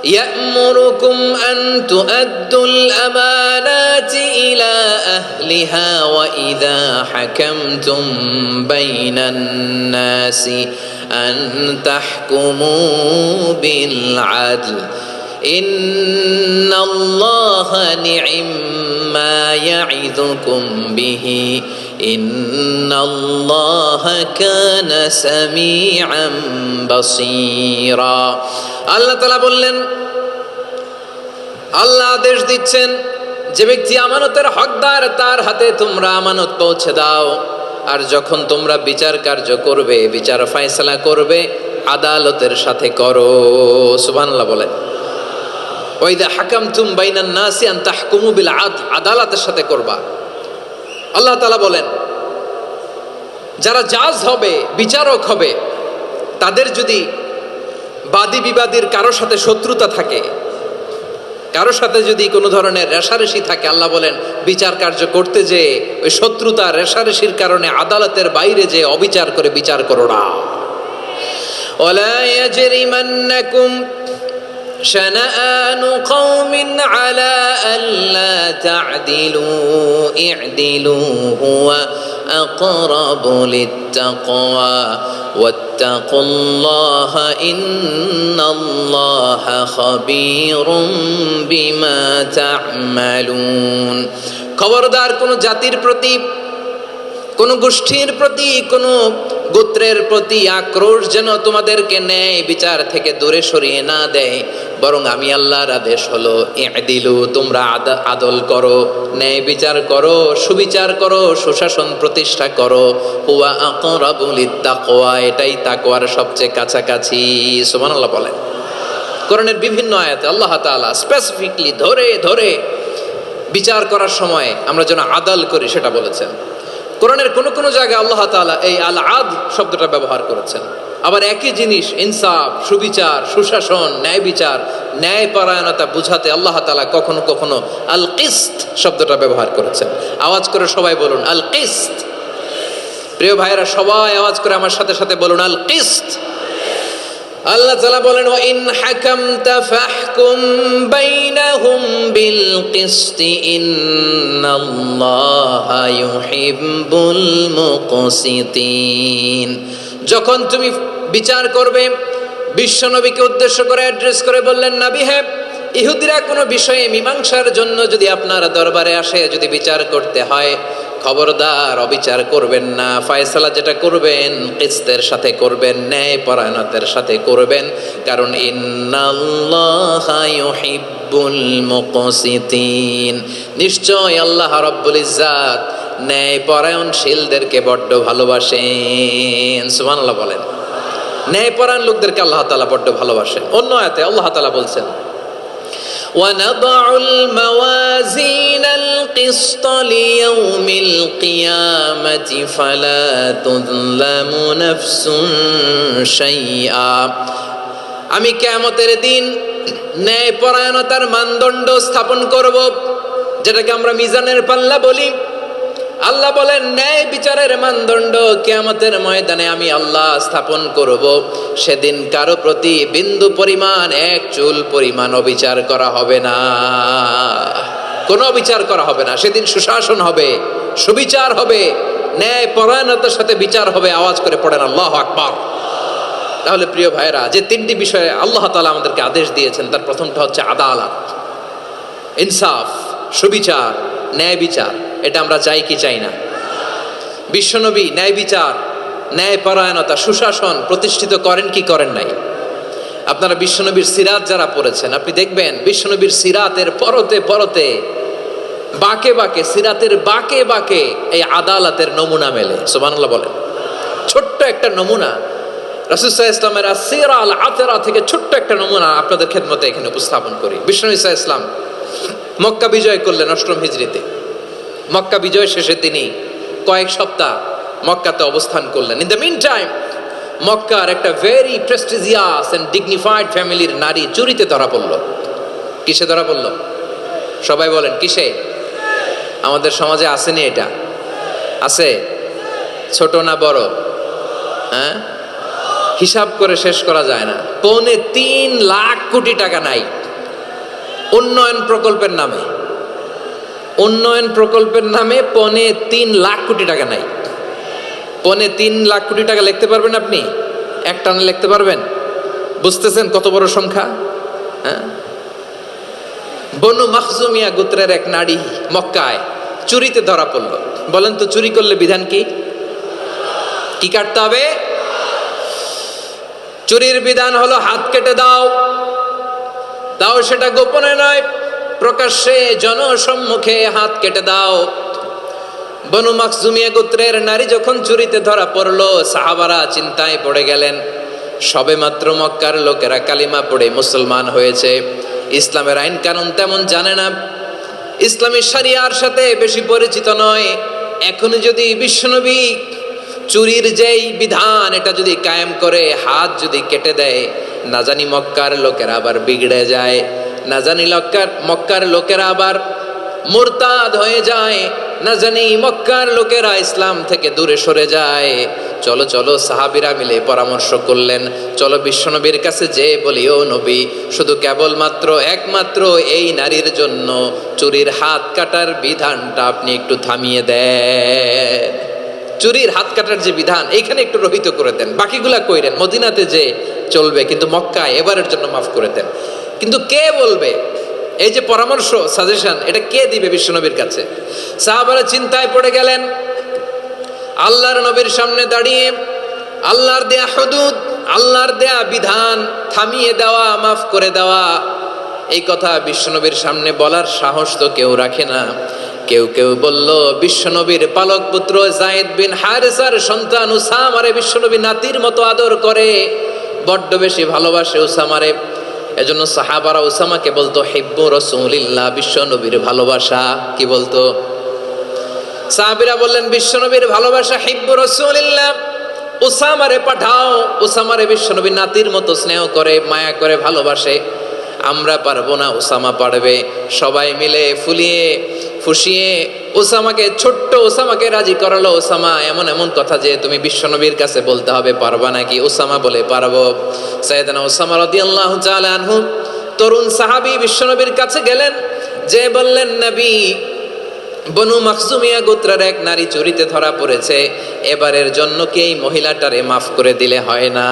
يأمركم أن تؤدوا الأمانات إلى أهلها وإذا حكمتم بين الناس أن تحكموا بالعدل إن الله نعم ما يعظكم به إن الله كان سميعا بصيرا। আল্লাহ তাআলা বললেন, আল্লাহ আদেশ দিচ্ছেন যে ব্যক্তি আমানতের হকদার তার হাতে তোমরা আমানত পৌঁছে দাও, আর যখন তোমরা বিচার কার্য করবে, বিচার ফয়সালা করবে, আদালতের সাথে করো। সুবহানাল্লাহ বলেন। ওয়াইদা হাকামতুম বাইনান নাসি আন তাহকুমু বিল আদল, আদালতের সাথে করবা। আল্লাহ তাআলা বলেন, যারা জাজ হবে, বিচারক হবে, তাদের যদি বাদী বিবাদীর কারোর সাথে শত্রুতা থাকে, কারো সাথে যদি কোনো ধরনের রেষারেষি থাকে, আল্লাহ বলেন বিচার কার্য করতে যে ওই শত্রুতা রেষারেষির কারণে আদালতের বাইরে যে অবিচার করে বিচার করো না। ওয়ালা ইয়াজরিমান্নাকুম শানাআনু কওমিন আলা আল্লা তা'দিলু ই'দিলু হুয়া আকরাবু লিত্তাকওয়া ওয়াত্তাকুল্লাহা ইন্নাল্লাহা খাবীরুম বিমা তা'মালুন। খবরদার কোন জাতির প্রতি, কোন গোষ্ঠীর প্রতি, কোন গোত্রের প্রতি আক্রোশ যেন তোমাদেরকে ন্যায় বিচার থেকে দূরে সরিয়ে না দেয়, বরং আমি আল্লাহর আদেশ হলো ই'দিলু, তোমরা আদল করো, ন্যায় বিচার করো, সুবিচার করো, সুশাসন প্রতিষ্ঠা করো। হুয়া আকরাবু লিত্তাকওয়া, এটাই তাকওয়ার সবচেয়ে কাছাকাছি। সুবহানাল্লাহ বলেন। কোরআনের বিভিন্ন আয়াতে আল্লাহ তাআলা স্পেসিফিকলি ধরে ধরে বিচার করার সময় আমরা যেন আদল করি সেটা বলেছেন। কোরআনের কোন কোন জায়গায় আল্লাহ তাআলা এই আল আদল শব্দটা ব্যবহার করেছেন। আবার একই জিনিস ইনসাফ, সুবিচার, সুশাসন, ন্যায় বিচার, ন্যায় পরায়ণতা বুঝাতে আল্লাহ তাআলা কখনো কখনো আল কিসত শব্দটা ব্যবহার করেছেন। আওয়াজ করে সবাই বলুন আল কিসত। প্রিয় ভাইরা, সবাই আওয়াজ করে আমার সাথে সাথে বলুন আল কিসত। আল্লাহ তাআলা বলেন ওয়া ইন হাকামতা ফাহকুম বাইনাহুম বিল কিসতি ইন্নাল্লাহা ইউহিব্বুল মুকসিতিন। যখন তুমি বিচার করবে, বিশ্বনবীকে উদ্দেশ্য করে অ্যাড্রেস করে বললেন, নবী হে, ইহুদিরা কোনো বিষয়ে মীমাংসার জন্য যদি আপনার দরবারে আসে, যদি বিচার করতে হয়, খবরদার অবিচার করবেন না। ফয়সালা যেটা করবেন কিসতের সাথে করবেন, ন্যায় পরায়ণতার সাথে করবেন, কারণ ইন্নাল্লাহা ইউহিব্বুল মুকসিতিন, নিশ্চয় আল্লাহ রাব্বুল ইজ্জাত ন্যায় পরায়ণশীলদেরকে বড্ড ভালোবাসেন। সুবহানাল্লাহ বলেন। ন্যায় পরায়ণ লোকদেরকে আল্লাহ তাআলা বড্ড ভালোবাসেন। অন্য আয়াতে আল্লাহ তাআলা বলছেন وَنَضَعُ الْمَوَازِينَ الْقِسْطَ لِيَوْمِ الْقِيَامَةِ فَلَا تُظْلَمُ نَفْسٌ شَيْئًا। আমি কিয়ামতের দিন ন্যায় পরায়ণতার মানদণ্ড স্থাপন করব, যেটাকে আমরা মিজানের পাল্লা বলি। আল্লাহ বলেন ন্যায় বিচারের মানদণ্ড কিয়ামতের ময়দানে আমি আল্লাহ স্থাপন করব। সেদিন কারো প্রতি বিন্দু পরিমাণ, এক চুল পরিমাণ অবিচার করা হবে না, কোনো অবিচার করা হবে না। সেদিন সুশাসন হবে, সুবিচার হবে, ন্যায় পরায়ণতার সাথে বিচার হবে। আওয়াজ করে পড়েন আল্লাহু আকবার। তাহলে প্রিয় ভাইরা, যে তিনটি বিষয়ে আল্লাহ তাআলা আমাদেরকে আদেশ দিয়েছেন, তার প্রথমটা হচ্ছে আদালত, ইনসাফ, সুবিচার, ন্যায় বিচার। এটা আমরা চাই কি চাই না? বিশ্বনবী ন্যায় বিচার, ন্যায় পরায়ণতা, সুশাসন প্রতিষ্ঠিত করেন কি করেন নাই? আপনারা বিশ্বনবীর সিরাত যারা পড়েছেন, আপনি দেখবেন বিশ্বনবীর সিরাতের পরতে পরতে, বাঁকে বাঁকে, সিরাতের বাঁকে বাঁকে এই আদালতের নমুনা মেলে। সুবহানাল্লাহ বলেন। ছোট্ট একটা নমুনা রাসূল সাল্লাল্লাহু আলাইহি ওয়াসাল্লামের আসসিরা আল আতরা থেকে ছোট্ট একটা নমুনা আপনাদের খেদমতে এখানে উপস্থাপন করি। বিশ্বনবী সাল্লাল্লাহু আলাইহি ওয়াসাল্লাম মক্কা বিজয় করলেন ৮ম হিজরিতে। মক্কা বিজয় শেষে তিনি কয়েক সপ্তাহ মক্কাতে অবস্থান করলেন। ইন দ্য মিন টাইম মক্কার একটা ভেরি প্রেস্টিজিয়াস এন্ড ডিগনিফাইড ফ্যামিলির নারী চুরিতে ধরা পড়ল। কিসে ধরা পড়ল? সবাই বলেন কিসে? আমাদের সমাজে আসেনি এটা? আছে? ছোট না বড়? হ্যাঁ, হিসাব করে শেষ করা যায় না। ৩.৫ লাখ কোটি টাকা নাই উন্নয়ন প্রকল্পের নামে। উন্নয়ন প্রকল্পের নামে ৩.৫ লাখ কোটি টাকা নাই। ৩.৫ লাখ কোটি টাকা লিখতে পারবেন আপনি? এক টানে লিখতে পারবেন? বুঝতেছেন কত বড় সংখ্যা? হ্যাঁ, বনু মাখজুমিয়া গোত্রের এক নারী মক্কায় চুরিতে ধরা পড়ল। বলেন তো চুরি করলে বিধান কি? কি কাটতে হবে? চুরির বিধান হলো হাত কেটে দাও। তাও সেটা গোপনে নয়, প্রকাশ্যে জনসম্মুখে হাত কেটে দাও। বনু মাখজুমিয়া গোত্রের নারী যখন চুরিতে ধরা পড়লো, সাহাবারা চিন্তায় পড়ে গেলেন। সবেমাত্র মক্কার লোকেরা কালিমা পড়ে মুসলমান হয়েছে, ইসলামের আইন কানুন তেমন জানে না, ইসলামী শরিয়ার সাথে বেশি পরিচিত নয়। এখনই যদি বিশ্বনবী চুরির যেই বিধান এটা যদি কায়েম করে হাত যদি কেটে দেয়, না জানি মক্কার লোকেরা আবার বিগড়ে যায়। না জানি মক্কার লোকেরা আবার মুরতাদ হয়ে যায়, না জানি মক্কার লোকেরা ইসলাম থেকে দূরে সরে যায়। চলো চলো সাহাবীরা মিলে পরামর্শ করলেন, চলো বিশ্বনবীর কাছে যে বলি, ও নবী, শুধু কেবলমাত্র একমাত্র এই নারীর জন্য চুরির হাত কাটার বিধানটা আপনি একটু থামিয়ে দেন। চুরির হাত কাটার যে বিধান এইখানে একটু রহিত করে দেন, বাকিগুলা কইরেন মদিনাতে যে চলবে, কিন্তু মক্কায় এবারের জন্য মাফ করে দেন। কিন্তু কে বলবে? এই যে পরামর্শ, সাজেশন, এটা কে দিবে বিশ্বনবীর কাছে? সাহাবারা চিন্তায় পড়ে গেলেন। আল্লাহর নবীর সামনে দাঁড়িয়ে আল্লাহর দেয়া হুদুদ, আল্লাহর দেয়া বিধান থামিয়ে দেওয়া, মাফ করে দেওয়া, এই কথা বিশ্বনবীর সামনে বলার সাহস তো কেউ রাখে না। কেউ কেউ বলল, বিশ্বনবীর পালক পুত্র যায়েদ বিন হারেসার সন্তান উসামারে বিশ্বনবী নাতির মতো আদর করে, বড্ড বেশি ভালোবাসে উসামারে। এজন্য সাহাবারা উসামাকে বলতো হিব্বু রাসূলিল্লাহ, বিশ্বনবীর ভালোবাসা। কি বলতো? সাহাবীরা বললেন, বিশ্বনবীর ভালোবাসা হিব্বু রাসূলিল্লাহ, উসামারে পাঠাও। উসামারে বিশ্বনবী নাতির মতো স্নেহ করে, মায়া করে, ভালোবাসে। আমরা পারবো না, উসামা পারবে। সবাই মিলে ফুলিয়ে ফুসিয়ে উসামাকে, ছোট্ট উসামাকে রাজি করালো। উসামা এমন এমন কথা যে তুমি বিশ্বনবীর কাছে বলতে হবে, পারবা নাকি? উসামা বলে, পারবো। সাইয়েদনা উসামা রাদিয়াল্লাহু তাআলা আনহু তরুণ সাহাবী বিশ্বনবীর কাছে গেলেন, যে বললেন, নবী, বনু মাখজুমিয়া গোত্রের এক নারী চুরিতে ধরা পড়েছে, এবারের জন্য কি এই মহিলাটারে মাফ করে দিলে হয় না?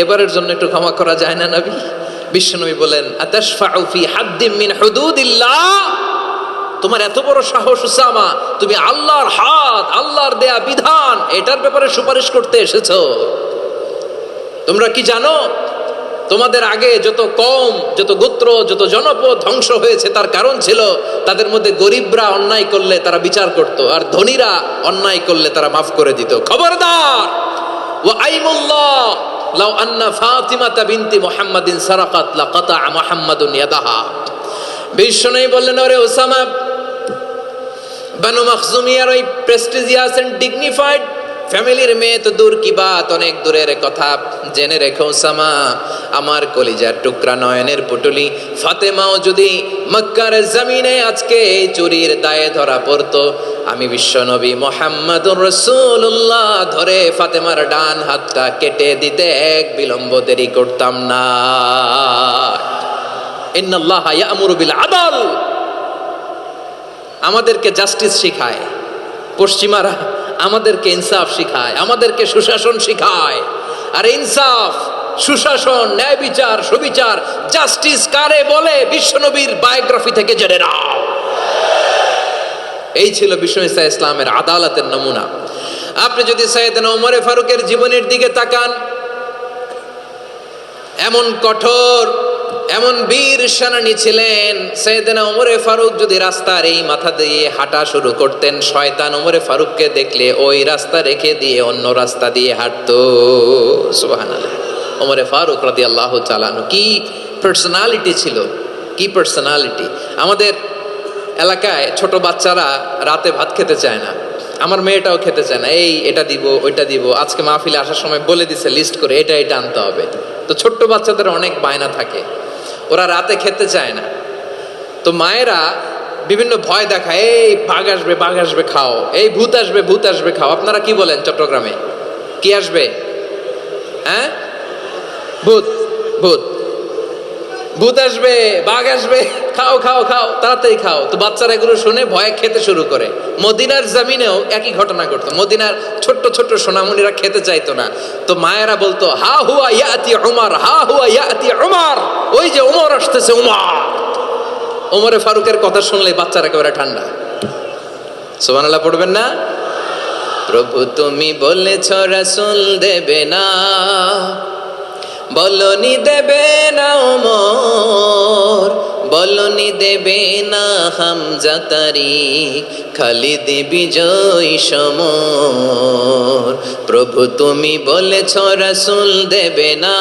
এবারের জন্য একটু ক্ষমা করা যায় না নবী? বিশ্বনবী বলেন, আতাশফাউ ফি হাদ্দিম মিন হুদুদিল্লাহ, তোমার এত বড় সাহস উসামা, তুমি আল্লাহর হাত, আল্লাহর দেয়া বিধান, এটার ব্যাপারে সুপারিশ করতে এসেছো? তোমরা কি জানো তোমাদের আগে যত কওম, যত গোত্র, যত জনপদ ধ্বংস হয়েছে তার কারণ ছিল তাদের মধ্যে গরিবরা অন্যায় করলে তারা বিচার করত, আর ধনীরা অন্যায় করলে তারা মাফ করে দিত। খবরদার! ওয়া আইমুল্লাহ লাউ আন্না ফাতিমাতা বিনতি মুহাম্মাদিন সারাকাত লাকাতা মুহাম্মাদুন ইয়াদাহা। বিশ্বনবী বললেন, ওরে উসামা, বানু মাখজুমিয়ার ওই প্রেস্টিজিয়াস এন্ড ডিগনিফাইড ফ্যামিলির মেয়ে তো দূর কি বাত, অনেক দূরের কথা। জেনে রেখো উসামা, আমার কলিজার টুকরা, নয়নের পুটুলি ফাতেমাও যদি মক্কার জমিনে আজকে এই চুরির দায়ে ধরা পড়তো, আমি বিশ্বনবী মুহাম্মাদুর রাসূলুল্লাহ ধরে ফাতেমার ডান হাতটা কেটে দিতে এক বিলম্ব দেরি করতাম না। ইন্নাল্লাহা ইয়া'মুরু বিল আদল, আমাদেরকে জাস্টিস শিখায়। পশ্চিমারা আমাদেরকে ইনসাফ শিখায়, আমাদেরকে সুশাসন শিখায়। আর ইনসাফ, সুশাসন, ন্যায় বিচার, সুবিচার, জাস্টিস কারে বলে বিশ্বনবীর বায়োগ্রাফি থেকে জেনে নাও। এই ছিল বিশ্বনবী সাল্লাল্লাহু আলাইহি ইসলামের আদালতের নমুনা। আপনি যদি সাইয়েদনা ওমর ফারুকের জীবনের দিকে তাকান, এমন কঠোর, এমন বীর সেনানী ছিলেন। সাইয়েদনা ওমর ফারুক যদি রাস্তার এই মাথা দিয়ে হাঁটা শুরু করতেন, শয়তান ওমর ফারুককে দেখলে ওই রাস্তা রেখে দিয়ে অন্য রাস্তা দিয়ে হাঁটতো। সুবহানাল্লাহ। ওমর ফারুক রাদিয়াল্লাহু তাআলা আনহু কি পার্সোনালিটি ছিল, কি পার্সোনালিটি! আমাদের এলাকায় ছোট বাচ্চারা রাতে ভাত খেতে চায় না, আমার মেয়েটাও খেতে চায় না। এটা দিব, ওইটা দিব। আজকে মাহফিলে আসার সময় বলে দিছে লিস্ট করে, এটা আনতে হবে। তো ছোট্ট বাচ্চাদের অনেক বায়না থাকে, ওরা রাতে খেতে চায় না। তো মায়েরা বিভিন্ন ভয় দেখায়, এই বাঘ আসবে, বাঘ আসবে খাও, এই ভূত আসবে, ভূত আসবে খাও। আপনারা কি বলেন চট্টগ্রামে? কি আসবে? হ্যাঁ, ভূত, ভূত, ভূত আসবে, বাঘ আসবে, খাও খাও খাও, তাড়াতাড়ি খাও। তো বাচ্চারা এগুলো শুনে ভয়ে খেতে শুরু করে। মদিনার জমিনেও একই ঘটনা ঘটতো। মদিনার ছোট্ট ছোট্ট সোনামণিরা খেতে চাইতো না। তো মায়েরা বলতো, হা হুয়া ইয়াতি উমর, হা হুয়া ইয়াতি উমর, ওই যে উমর আসতেছে, উমর। ওমরে ফারুকের কথা শুনলে বাচ্চারা একেবারে ঠান্ডা। সুবহানাল্লাহ পড়বেন না? প্রভু তুমি বলেছ রাসূল দেবে না, বলনি দেবে না ওমর, বলনি দেবে না হামজা তারিক, খালিদ বিজয় সমর। প্রভু তুমি বলেছ রাসূল দেবে না,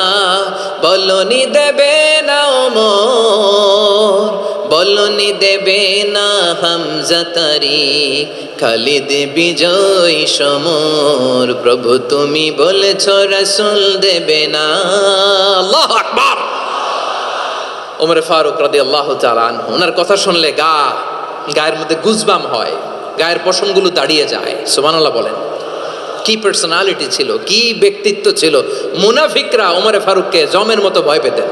বলনি দেবে না ওমর, বলনি দেবে না হামজা তারিক, খালিদ বিজয় সমর। প্রভু তুমি বলেছ রাসূল দেবে না। আল্লাহু আকবার। ওমরে ফারুক রাদিয়াল্লাহু তাআলা আনহু, ওনার কথা শুনলে গায়ের মধ্যে গুজবাম হয়, গায়ের পশমগুলো দাঁড়িয়ে যায়। সুবহানাল্লাহ বলেন। কি পার্সোনালিটি ছিল, কি ব্যক্তিত্ব ছিল। মুনাফিকরা ওমরে ফারুককে জমের মতো ভয় পেতেন।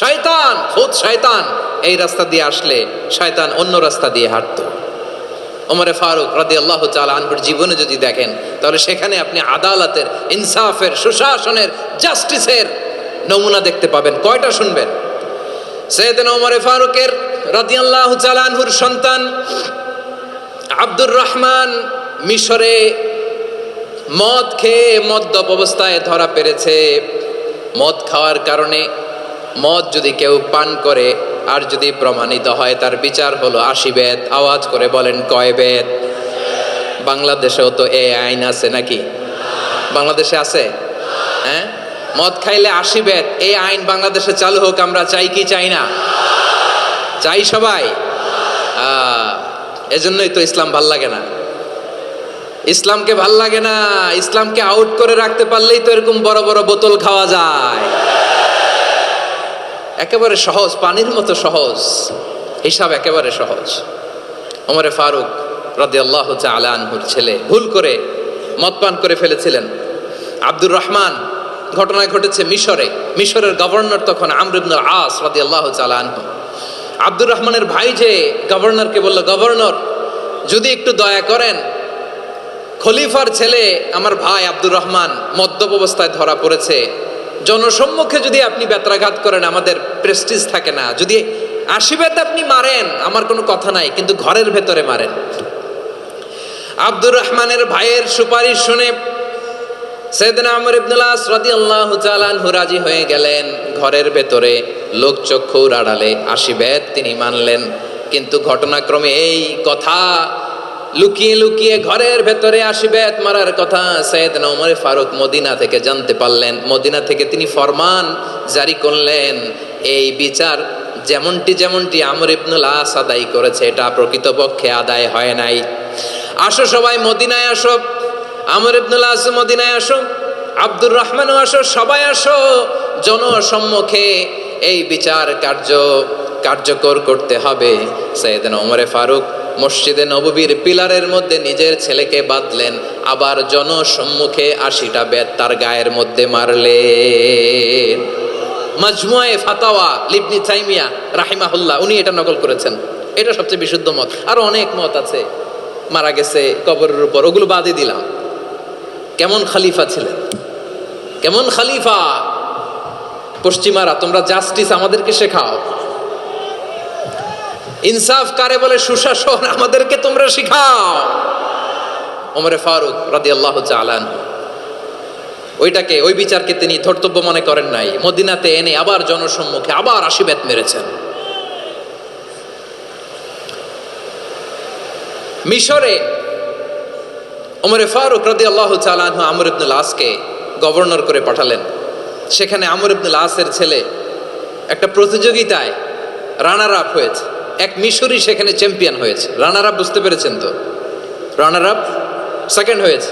শয়তান, খুদ শয়তান এই রাস্তা দিয়ে আসলে শয়তান অন্য রাস্তা দিয়ে হাঁটতো। ওমরে ফারুক রাদিয়াল্লাহু তাআলা আনহুর জীবনে যদি দেখেন, তাহলে সেখানে আপনি আদালতের, ইনসাফের, সুশাসনের, জাস্টিসের নমুনা দেখতে পাবেন। কয়টা শুনবেন? সাইয়েদনা ওমরে ফারুকের রাদিয়াল্লাহু তাআলা আনহুর সন্তান আব্দুর রহমান মিশরে মদ খেয়ে মদ্যপ অবস্থায় ধরা পড়েছে। মদ খাওয়ার কারণে, মদ যদি কেউ পান করে আর যদি প্রমাণিত হয়, তার বিচার হলো 80 বেত। আওয়াজ করে বলেন কয় বেত? বাংলাদেশেও তো এই আইন আছে নাকি? বাংলাদেশে আছে? হ্যাঁ, মদ খাইলে 80 বেত, এই আইন বাংলাদেশে চালু হোক। আমরা চাই কি চাই না? চাই সবাই। এজন্যই তো ইসলাম ভাল লাগে না। ইসলামকে ভাল লাগে না। ইসলামকে আউট করে রাখতে পারলেই তো এরকম বড় বড় বোতল খাওয়া যায়। একেবারে সহজ, পানির মতো সহজ হিসাব, একেবারে সহজ। ওমরে ফারুক রাদিয়াল্লাহু তাআলা আনহুর ছেলে ভুল করে মদ পান করে ফেলেছিলেন। আব্দুর রহমান, ঘটনা ঘটেছে মিশরে। মিশরের গভর্নর তখন আমর ইবনুল আস রাদিয়াল্লাহু তাআলা আনহু। আব্দুর রহমানের ভাই যে গভর্নরকে বলল, গভর্নর যদি একটু দয়া করেন, খলিফার ছেলে আমার ভাই আব্দুর রহমান মদ্যপ অবস্থায় ধরা পড়েছে, জনসম্মুখে যদি আপনি বেত্রাঘাত করেন আমাদের প্রেস্টিজ থাকে না। যদি 80 বেত আপনি মারেন আমার কোনো কথা নাই, কিন্তু ঘরের ভেতরে মারেন। আব্দুর রহমানের ভাইয়ের সুপারিশ শুনে সাইয়েদনা আমর ইবনুল আস রাদিয়াল্লাহু তাআলা আনহু রাজি হয়ে গেলেন। ঘরের ভেতরে লোকচক্ষুর আড়ালে 80 বেত তিনি মানলেন। কিন্তু ঘটনাক্রমে এই কথা লুকিয়ে লুকিয়ে ঘরের ভেতরে 80 বেত মারার কথা সাইয়েদনা ওমর ফারুক মদিনা থেকে জানতে পারলেন। মদিনা থেকে তিনি ফরমান জারি করলেন, এই বিচার যেমনটি আমর ইবনুল আস আদায় করেছে, এটা প্রকৃতপক্ষে আদায় হয় নাই। আসো সবাই মদিনায় আসো, আমর ইবনুল আস মদিনায় আসো, আব্দুর রহমানও আসো, সবাই আসো, জনসম্মুখে এই বিচার কার্যকর করতে হবে। সাইয়েদনা ওমর ফারুক মসজিদে নববীর পিলারের মধ্যে নিজের ছেলেকে বাঁধলেন, আবার জনসম্মুখে 80টা বেত তার গায়ের মধ্যে মারলেন। মাজমুয়ে ফাতাওয়া ইবনে তাইমিয়া রাহিমাহুল্লাহ উনি এটা নকল করেছেন। এটা সবচেয়ে বিশুদ্ধ মত। আরো অনেক মত আছে, মারা গেছে কবরের উপর, ওগুলো বাদই দিলাম। কেমন খলিফা ছিলেন, কেমন খলিফা! পশ্চিমারা তোমরা জাস্টিস আমাদেরকে শেখাও, ইনসাফ কারে বলে, সুশাসন আমাদেরকে তোমরা শিখাও। ওমরে ফারুক রাদিয়াল্লাহু তাআলা আনহু ওই বিচারকে তিনি ধর্তব্য মনে করেন নাই। মদিনাতে এনে আবার জনসম্মুখে আবার 80 বেত মেরেছেন। মিশরে ওমরে ফারুক রাদিয়াল্লাহু তাআলা আনহু আমর ইবনুল আসকে গভর্নর করে পাঠালেন। সেখানে আমর ইবনুল আসের ছেলে একটা প্রতিযোগিতায় রানার আপ হয়েছে। এক মিশরি সেখানে চ্যাম্পিয়ন হয়েছে। রানার আপ বুঝতে পেরেছেন তো? রানার আপ সেকেন্ড হয়েছে,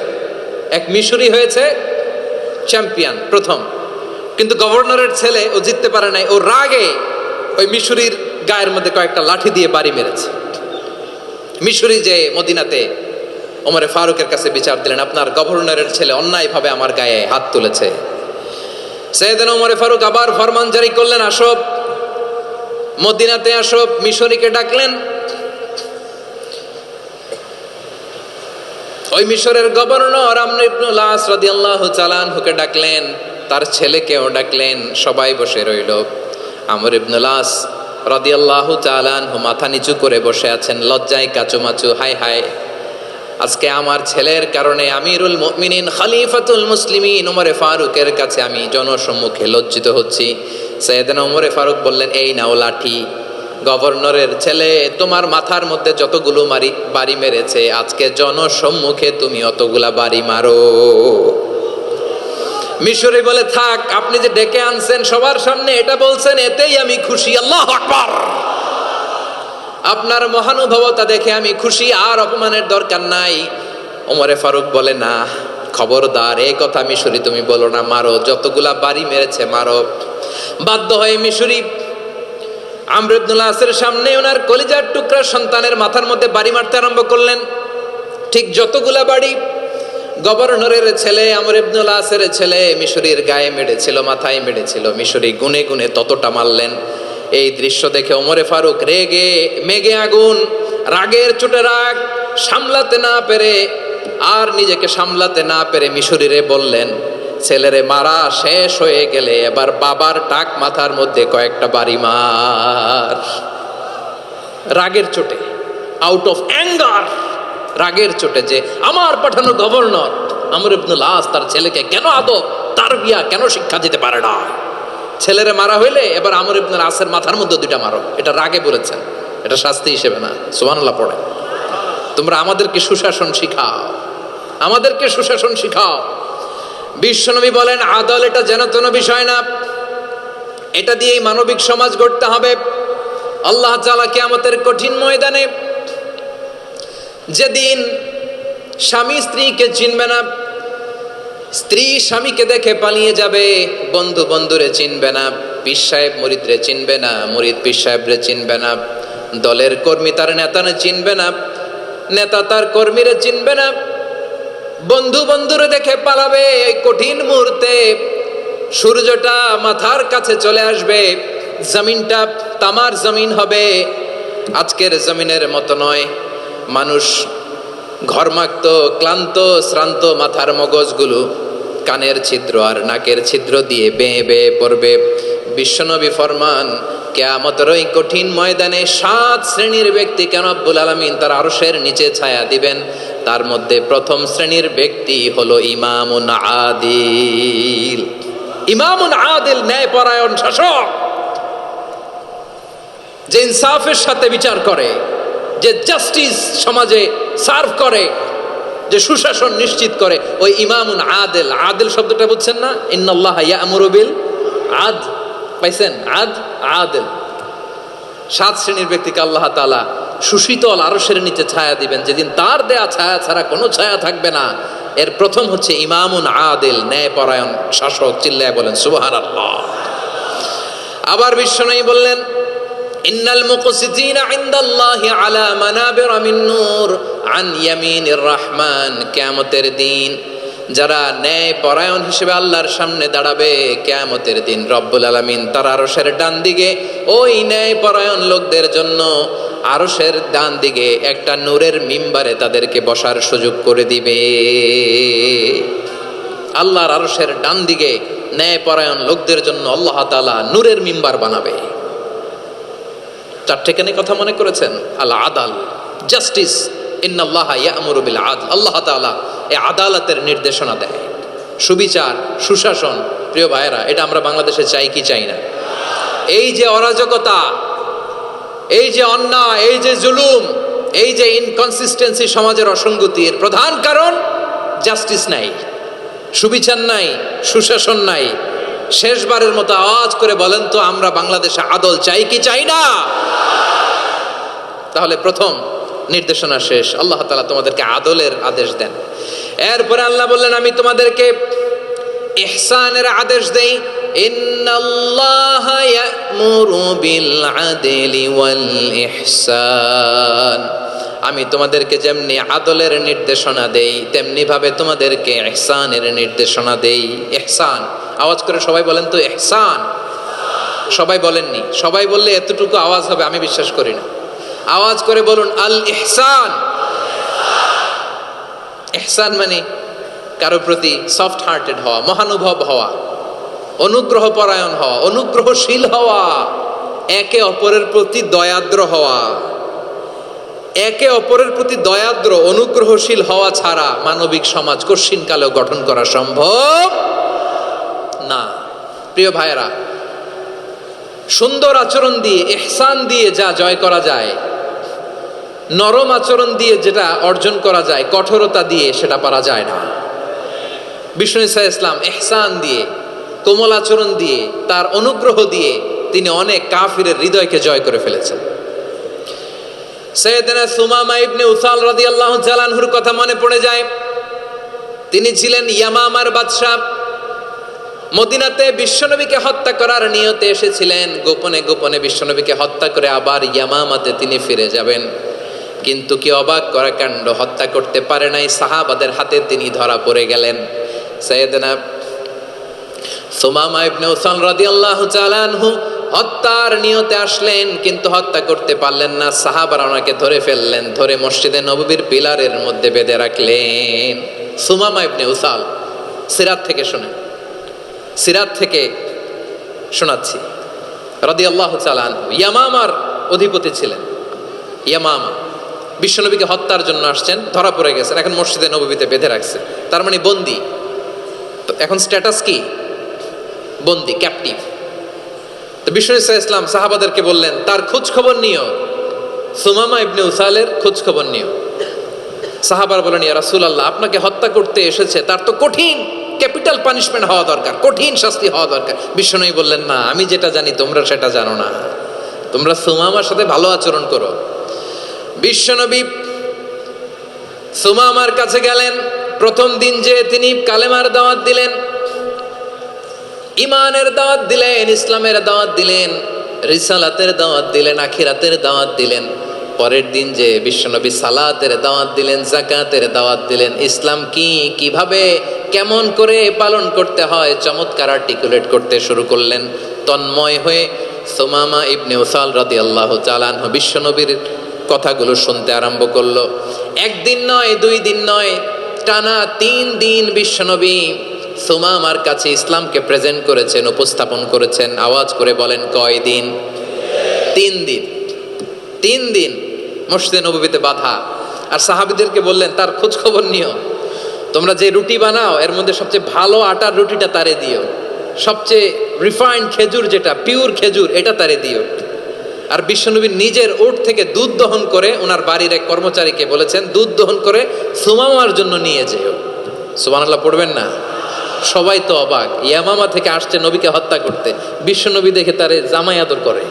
এক মিশরি হয়েছে চ্যাম্পিয়ন প্রথম। কিন্তু গভর্নরের ছেলে ও জিততে পারে নাই। ও রাগে ওই মিশরির গায়ের মধ্যে কয়েকটা লাঠি দিয়ে বাড়ি মেরেছে। মিশরি যে মদিনাতে ওমরে ফারুকের কাছে বিচার দিলেন, আপনার গভর্নরের ছেলে অন্যায়ভাবে আমার গায়ে হাত তুলেছে। সাইয়েদনা ওমরে ফারুক আবার ফরমান জারি করলেন, আসো মদিনাতে আসো। মিশরীকে ডাকলেন। ওই মিশরের গভর্নর আমর ইবনুল আস রাদিয়াল্লাহু তাআলা আনহুকে ডাকলেন, তার ছেলেকেও ডাকলেন। সবাই বসে রইল। আমর ইবনুল আস রাদিয়াল্লাহু তাআলা আনহু মাথা নিচু করে বসে আছেন, লজ্জায় কাচুমাচু। হায় হায়, আজকে আমার ছেলের কারণে আমিরুল মুমিনিন খলিফাতুল মুসলিমিন ওমরে ফারুকের কাছে আমি জনসম্মুখে লজ্জিত হচ্ছি। সাইয়েদনা ওমরে ফারুক বললেন, এই নাও লাঠি। গভর্নরের ছেলে তোমার মাথার মধ্যে যতগুলো বাড়ি মেরেছে, আজকে জনসম্মুখে তুমি অতগুলা বাড়ি মারো। মিশরি বলে, থাক, আপনি যে ডেকে আনছেন সবার সামনে এটা বলছেন, এতেই আমি খুশি। আল্লাহু আকবার। আপনার মহানুভবতা দেখে আমি খুশি, আর অপমানের দরকার নাই। ওমরে ফারুক বলে, না, খবরদার, এই কথা মিশরি তুমি বলো না, মারো, যতগুলা বাড়ি মেরেছে মারো। বাধ্য হয়ে মিশরি আমর ইবনুল আসের সামনে ওনার কলিজার টুকরা সন্তানের মাথার মধ্যে বাড়ি মারতে আরম্ভ করলেন। ঠিক যতগুলা বাড়ি গভর্নরের ছেলে আমর ইবনুল আসের ছেলে মিশরীর গায়ে মেরেছিল, মাথায় মেরেছিল, মিশরী গুনে গুনে ততটা মারলেন। এই দৃশ্য দেখে ওমরে ফারুক রেগে মেগে আগুন, রাগের চোটে রাগ সামলাতে না পেরে আর নিজেকে সামলাতে না পেরে মিশরীরে বললেন, ছেলেরে মারা শেষ হয়ে গেলে এবার বাবার টাক মাথার মধ্যে কয়েকটা বাড়ি মার। রাগের চোটে, আউট অফ অ্যাঙ্গার, রাগের চোটে যে আমার পাঠানো গভর্নর আমর ইবনুল আস তার ছেলেকে কেন আদব তারবিয়া কেন শিক্ষা দিতে পারে না। ছেলেরে মারা হইলে এবার আমর ইবনুল আসের মাথার মধ্যে দুইটা মারো। এটা রাগে বলেছেন, এটা শাস্তি হিসেবে না। সুবহানাল্লাহ পড়ে। তোমরা আমাদেরকে সুশাসন শিখাও, আমাদেরকে সুশাসন শিখাও। বিশ্বনবী বলেন আদল এটা যেন তেন বিষয় না, এটা দিয়েই মানবিক সমাজ গড়তে হবে। আল্লাহ তাআলা কিয়ামতের কঠিন ময়দানে যেদিন স্বামী স্ত্রীকে চিনবে না, স্ত্রী স্বামীকে দেখে পালিয়ে যাবে, বন্ধু বন্ধুরে চিনবে না, পীর সাহেব মুরিদরে চিনবে না, মুরিদ পীর সাহেবরে চিনবে না, দলের কর্মী তার নেতারে চিনবে না, নেতা তার কর্মীরে চিনবে না, বন্ধু বন্ধুরে দেখে পালাবে। এই কঠিন মুহূর্তে সূর্যটা মাথার কাছে চলে আসবে, জমিনটা তামার জমিন হবে। আজকের জমিনের মতো নয়, মানুষ ঘর্মাক্ত ক্লান্ত শ্রান্ত মাথার মগজগুলো কানের ছিদ্র আর নাকের ছিদ্র দিয়ে বেয়ে বেয়ে পড়বে। বিশ্বনবী ফরমান কিয়ামতের ওই কঠিন ময়দানে 7 শ্রেণীর ব্যক্তিকে রব্বুল আলামিন তার আরশের নিচে ছায়া দিবেন। তার মধ্যে প্রথম শ্রেণীর ব্যক্তি হলো ইমামুন আদিল। ইমামুন আদিল, ন্যায়পরায়ণ শাসক, যে ইনসাফের সাথে বিচার করে, যে জাস্টিস সমাজে সার্ভ করে, যে সুশাসন নিশ্চিত করে, ওই ইমামুন আদিল। আদিল শব্দটা বুঝছেন না? ইন্নাল্লাহা ইয়া'মুরু বিল আদল, পাইছেন? আদিল। 7 শ্রেণীর ব্যক্তিকে আল্লাহ তাআলা সুশীতল আরশের নিচে ছায়া দিবেন, যেদিন তার দেয়া ছায়া ছাড়া কোনো ছায়া থাকবে না। এর প্রথম হচ্ছে ইমামুন আদিল, ন্যায়পরায়ণ শাসক। চিল্লায় বলেন সুবহানাল্লাহ। আবার বিশ্বনবী বললেন ইন্নাল মুকসিতিনা ইনদাল্লাহি আলা মানাবির মিন নূর আন ইয়ামিনির রহমান। কিয়ামতের দিন যারা ন্যায় পরায়ণ হিসেবে আল্লাহর সামনে দাঁড়াবে, কিয়ামতের দিন রব্বুল আলামিন তার আরশের ডান দিকে ওই ন্যায় পরায়ণ লোকদের জন্য আরশের ডান দিকে একটা নূরের মিম্বারে তাদেরকে বসার সুযোগ করে দিবে। আল্লাহর আরশের ডান দিকে ন্যায় পরায়ণ লোকদের জন্য আল্লাহ তাআলা নূরের মিম্বার বানাবে। 4টে কেন কথা মনে করেছেন? আল আদাল, জাস্টিস। ইন্নাল্লাহা ইয়া'মুরু বিল আদল। আল্লাহ তাআলা এই আদালতের নির্দেশনা দেয়, সুবিচার, সুশাসন। প্রিয় ভাইয়েরা, এটা আমরা বাংলাদেশে চাই কি চাই না? এই যে অরাজকতা, এই যে অন্যায়, এই যে জুলুম, এই যে ইনকনসিস্টেন্সি সমাজের অসঙ্গতির প্রধান কারণ জাস্টিস নাই, সুবিচার নাই, সুশাসন নাই। শেষবারের মতো আওয়াজ করে বলেন তো, আমরা বাংলাদেশে আদল চাই কি চাই না? তাহলে প্রথম নির্দেশনা শেষ। আল্লাহ তাআলা তোমাদেরকে আদলের আদেশ দেন। এরপরে আল্লাহ বললেন আমি তোমাদেরকে ইহসানের আদেশ দেই। ইন্নাল্লাহা ইয়া'মুরু বিল আদলি ওয়াল ইহসান। আমি তোমাদেরকে যেমনি আদলের নির্দেশনা দেই, তেমনি ভাবে তোমাদেরকে ইহসানের নির্দেশনা দেই। ইহসান, আওয়াজ করে সবাই বলেন তো ইহসান। সবাই বলেননি, সবাই বললে এতটুকু আওয়াজ হবে আমি বিশ্বাস করি না। আওয়াজ করে বলুন আল ইহসান। ইহসান মানে কারো প্রতি সফট হার্টেড হওয়া, মহানুভব হওয়া, অনুগ্রহ পরায়ণ হওয়া, অনুগ্রহশীল হওয়া, একে অপরের প্রতি দয়াদ্র হওয়া। একে অপরের প্রতি দয়াদ্র অনুগ্রহশীল হওয়া ছাড়া মানবিক সমাজ কঠিনকালেও গঠন করা সম্ভব না। প্রিয় ভাইয়েরা, সুন্দর আচরণ দিয়ে, ইহসান দিয়ে যা জয় করা যায়, নরম আচরণ দিয়ে যেটা অর্জন করা যায়, কঠোরতা দিয়ে সেটা পারা যায় না। বিষ্ণু ঈসা ইসলাম ইহসান দিয়ে, কোমল আচরণ দিয়ে, তার অনুগ্রহ দিয়ে তিনি অনেক কাফিরের হৃদয়কে জয় করে ফেলেছেন। সাইয়েদনা সুমামা ইবনে উসাল রাদিয়াল্লাহু তাআলা আনহুর কথা মনে পড়ে যায়। তিনি ছিলেন ইয়ামামার বাদশা। মদিনাতে বিশ্বনবীকে হত্যা করার নিয়তে এসেছিলেন, গোপনে গোপনে বিশ্বনবীকে হত্যা করে আবার ইয়ামামাতে তিনি ফিরে যাবেন। কিন্তু কি অবাক করা কাণ্ড, হত্যা করতে পারে নাই, সাহাবাদের হাতে তিনি ধরা পড়ে গেলেন। সাইয়েদনা সুমামা ইবনে উসাল রাদিয়াল্লাহু তাআলা আনহু হত্যার নিয়তে আসলেন, কিন্তু হত্যা করতে পারলেন না। সাহাবারা ওনাকে ধরে ফেললেন, ধরে মসজিদে নববীর পিলারের মধ্যে বেঁধে রাখলেন। সুমামা ইবনে উসাল, সিরাত থেকে শোনেন, সিরাত থেকে শোনাচ্ছি, রাদিয়াল্লাহু তাআলা আনহু ইয়ামামার অধিপতি ছিলেন। ইয়ামামা বিশ্বনবীকে হত্যার জন্য আসছেন, ধরা পড়ে গেছেন, এখন মসজিদে নববীতে বেঁধে রাখছে, তার মানে বন্দী। তো এখন স্ট্যাটাস কি? বন্দী, ক্যাপটিভ। তো বিশ্বনবী সাল্লাল্লাহু আলাইহি ওয়াসাল্লাম সাহাবাদেরকে বললেন, তার খোঁজ খবর নিও, সুমামা ইবনে উসালের খোঁজ খবর নিও। সাহাবারা বলেন, ইয়া রাসূলুল্লাহ, আপনাকে হত্যা করতে এসেছে, তার তো কঠিন ক্যাপিটাল পানিশমেন্ট হওয়া দরকার, কঠিন শাস্তি হওয়া দরকার। বিশ্বনবী বললেন, না, আমি যেটা জানি তোমরা সেটা জানো না, তোমরা সুমামার সাথে ভালো আচরণ করো। বিশ্বনবী সুমামার কাছে গেলেন। প্রথম দিন যে তিনি কালেমার দাওয়াত দিলেন, ইমানের দাওয়াত দিলেন, ইসলামের দাওয়াত দিলেন, রিসালাতের দাওয়াত দিলেন, আখিরাতের দাওয়াত দিলেন। পরের দিন যে বিশ্বনবী সালাতের দাওয়াত দিলেন, যাকাতের দাওয়াত দিলেন, ইসলাম কি, কিভাবে, কেমন করে পালন করতে হয় চমৎকার আর্টিকুলেট করতে শুরু করলেন। তন্ময় হয়ে সুমামা ইবনে উসাল রাদিয়াল্লাহু তাআলা আনহু বিশ্বনবীর কথাগুলো শুনতে আরম্ভ করলো। একদিন নয়, 2 দিন নয়, টানা 3 দিন বিশ্বনবী সুমামার কাছে ইসলামকে প্রেজেন্ট করেছেন, উপস্থাপন করেছেন। আওয়াজ করে বলেন, কয় দিন? 3 দিন। 3 দিন মসজিদে নববীতে বাধা। আর সাহাবীদেরকে বললেন, তার খোঁজ খবর নিও, তোমরা যে রুটি বানাও এর মধ্যে সবচেয়ে ভালো আটার রুটিটা তারে দিও, সবচেয়ে রিফাইন্ড খেজুর, যেটা পিওর খেজুর, এটা তারে দিও। আর বিশ্বনবী নিজের উট থেকে দুধ দহন করে ওনার বাড়ির এক কর্মচারীকে বলেছেন, দুধ দহন করে সুমামার জন্য নিয়ে যেও। সুবহানাল্লাহ পড়বেন না? সবাই তো অবাক, ইয়ামামা থেকে আসছে নবীকে হত্যা করতে, বিশ্বনবী দেখে তারে জামাই আদর করে,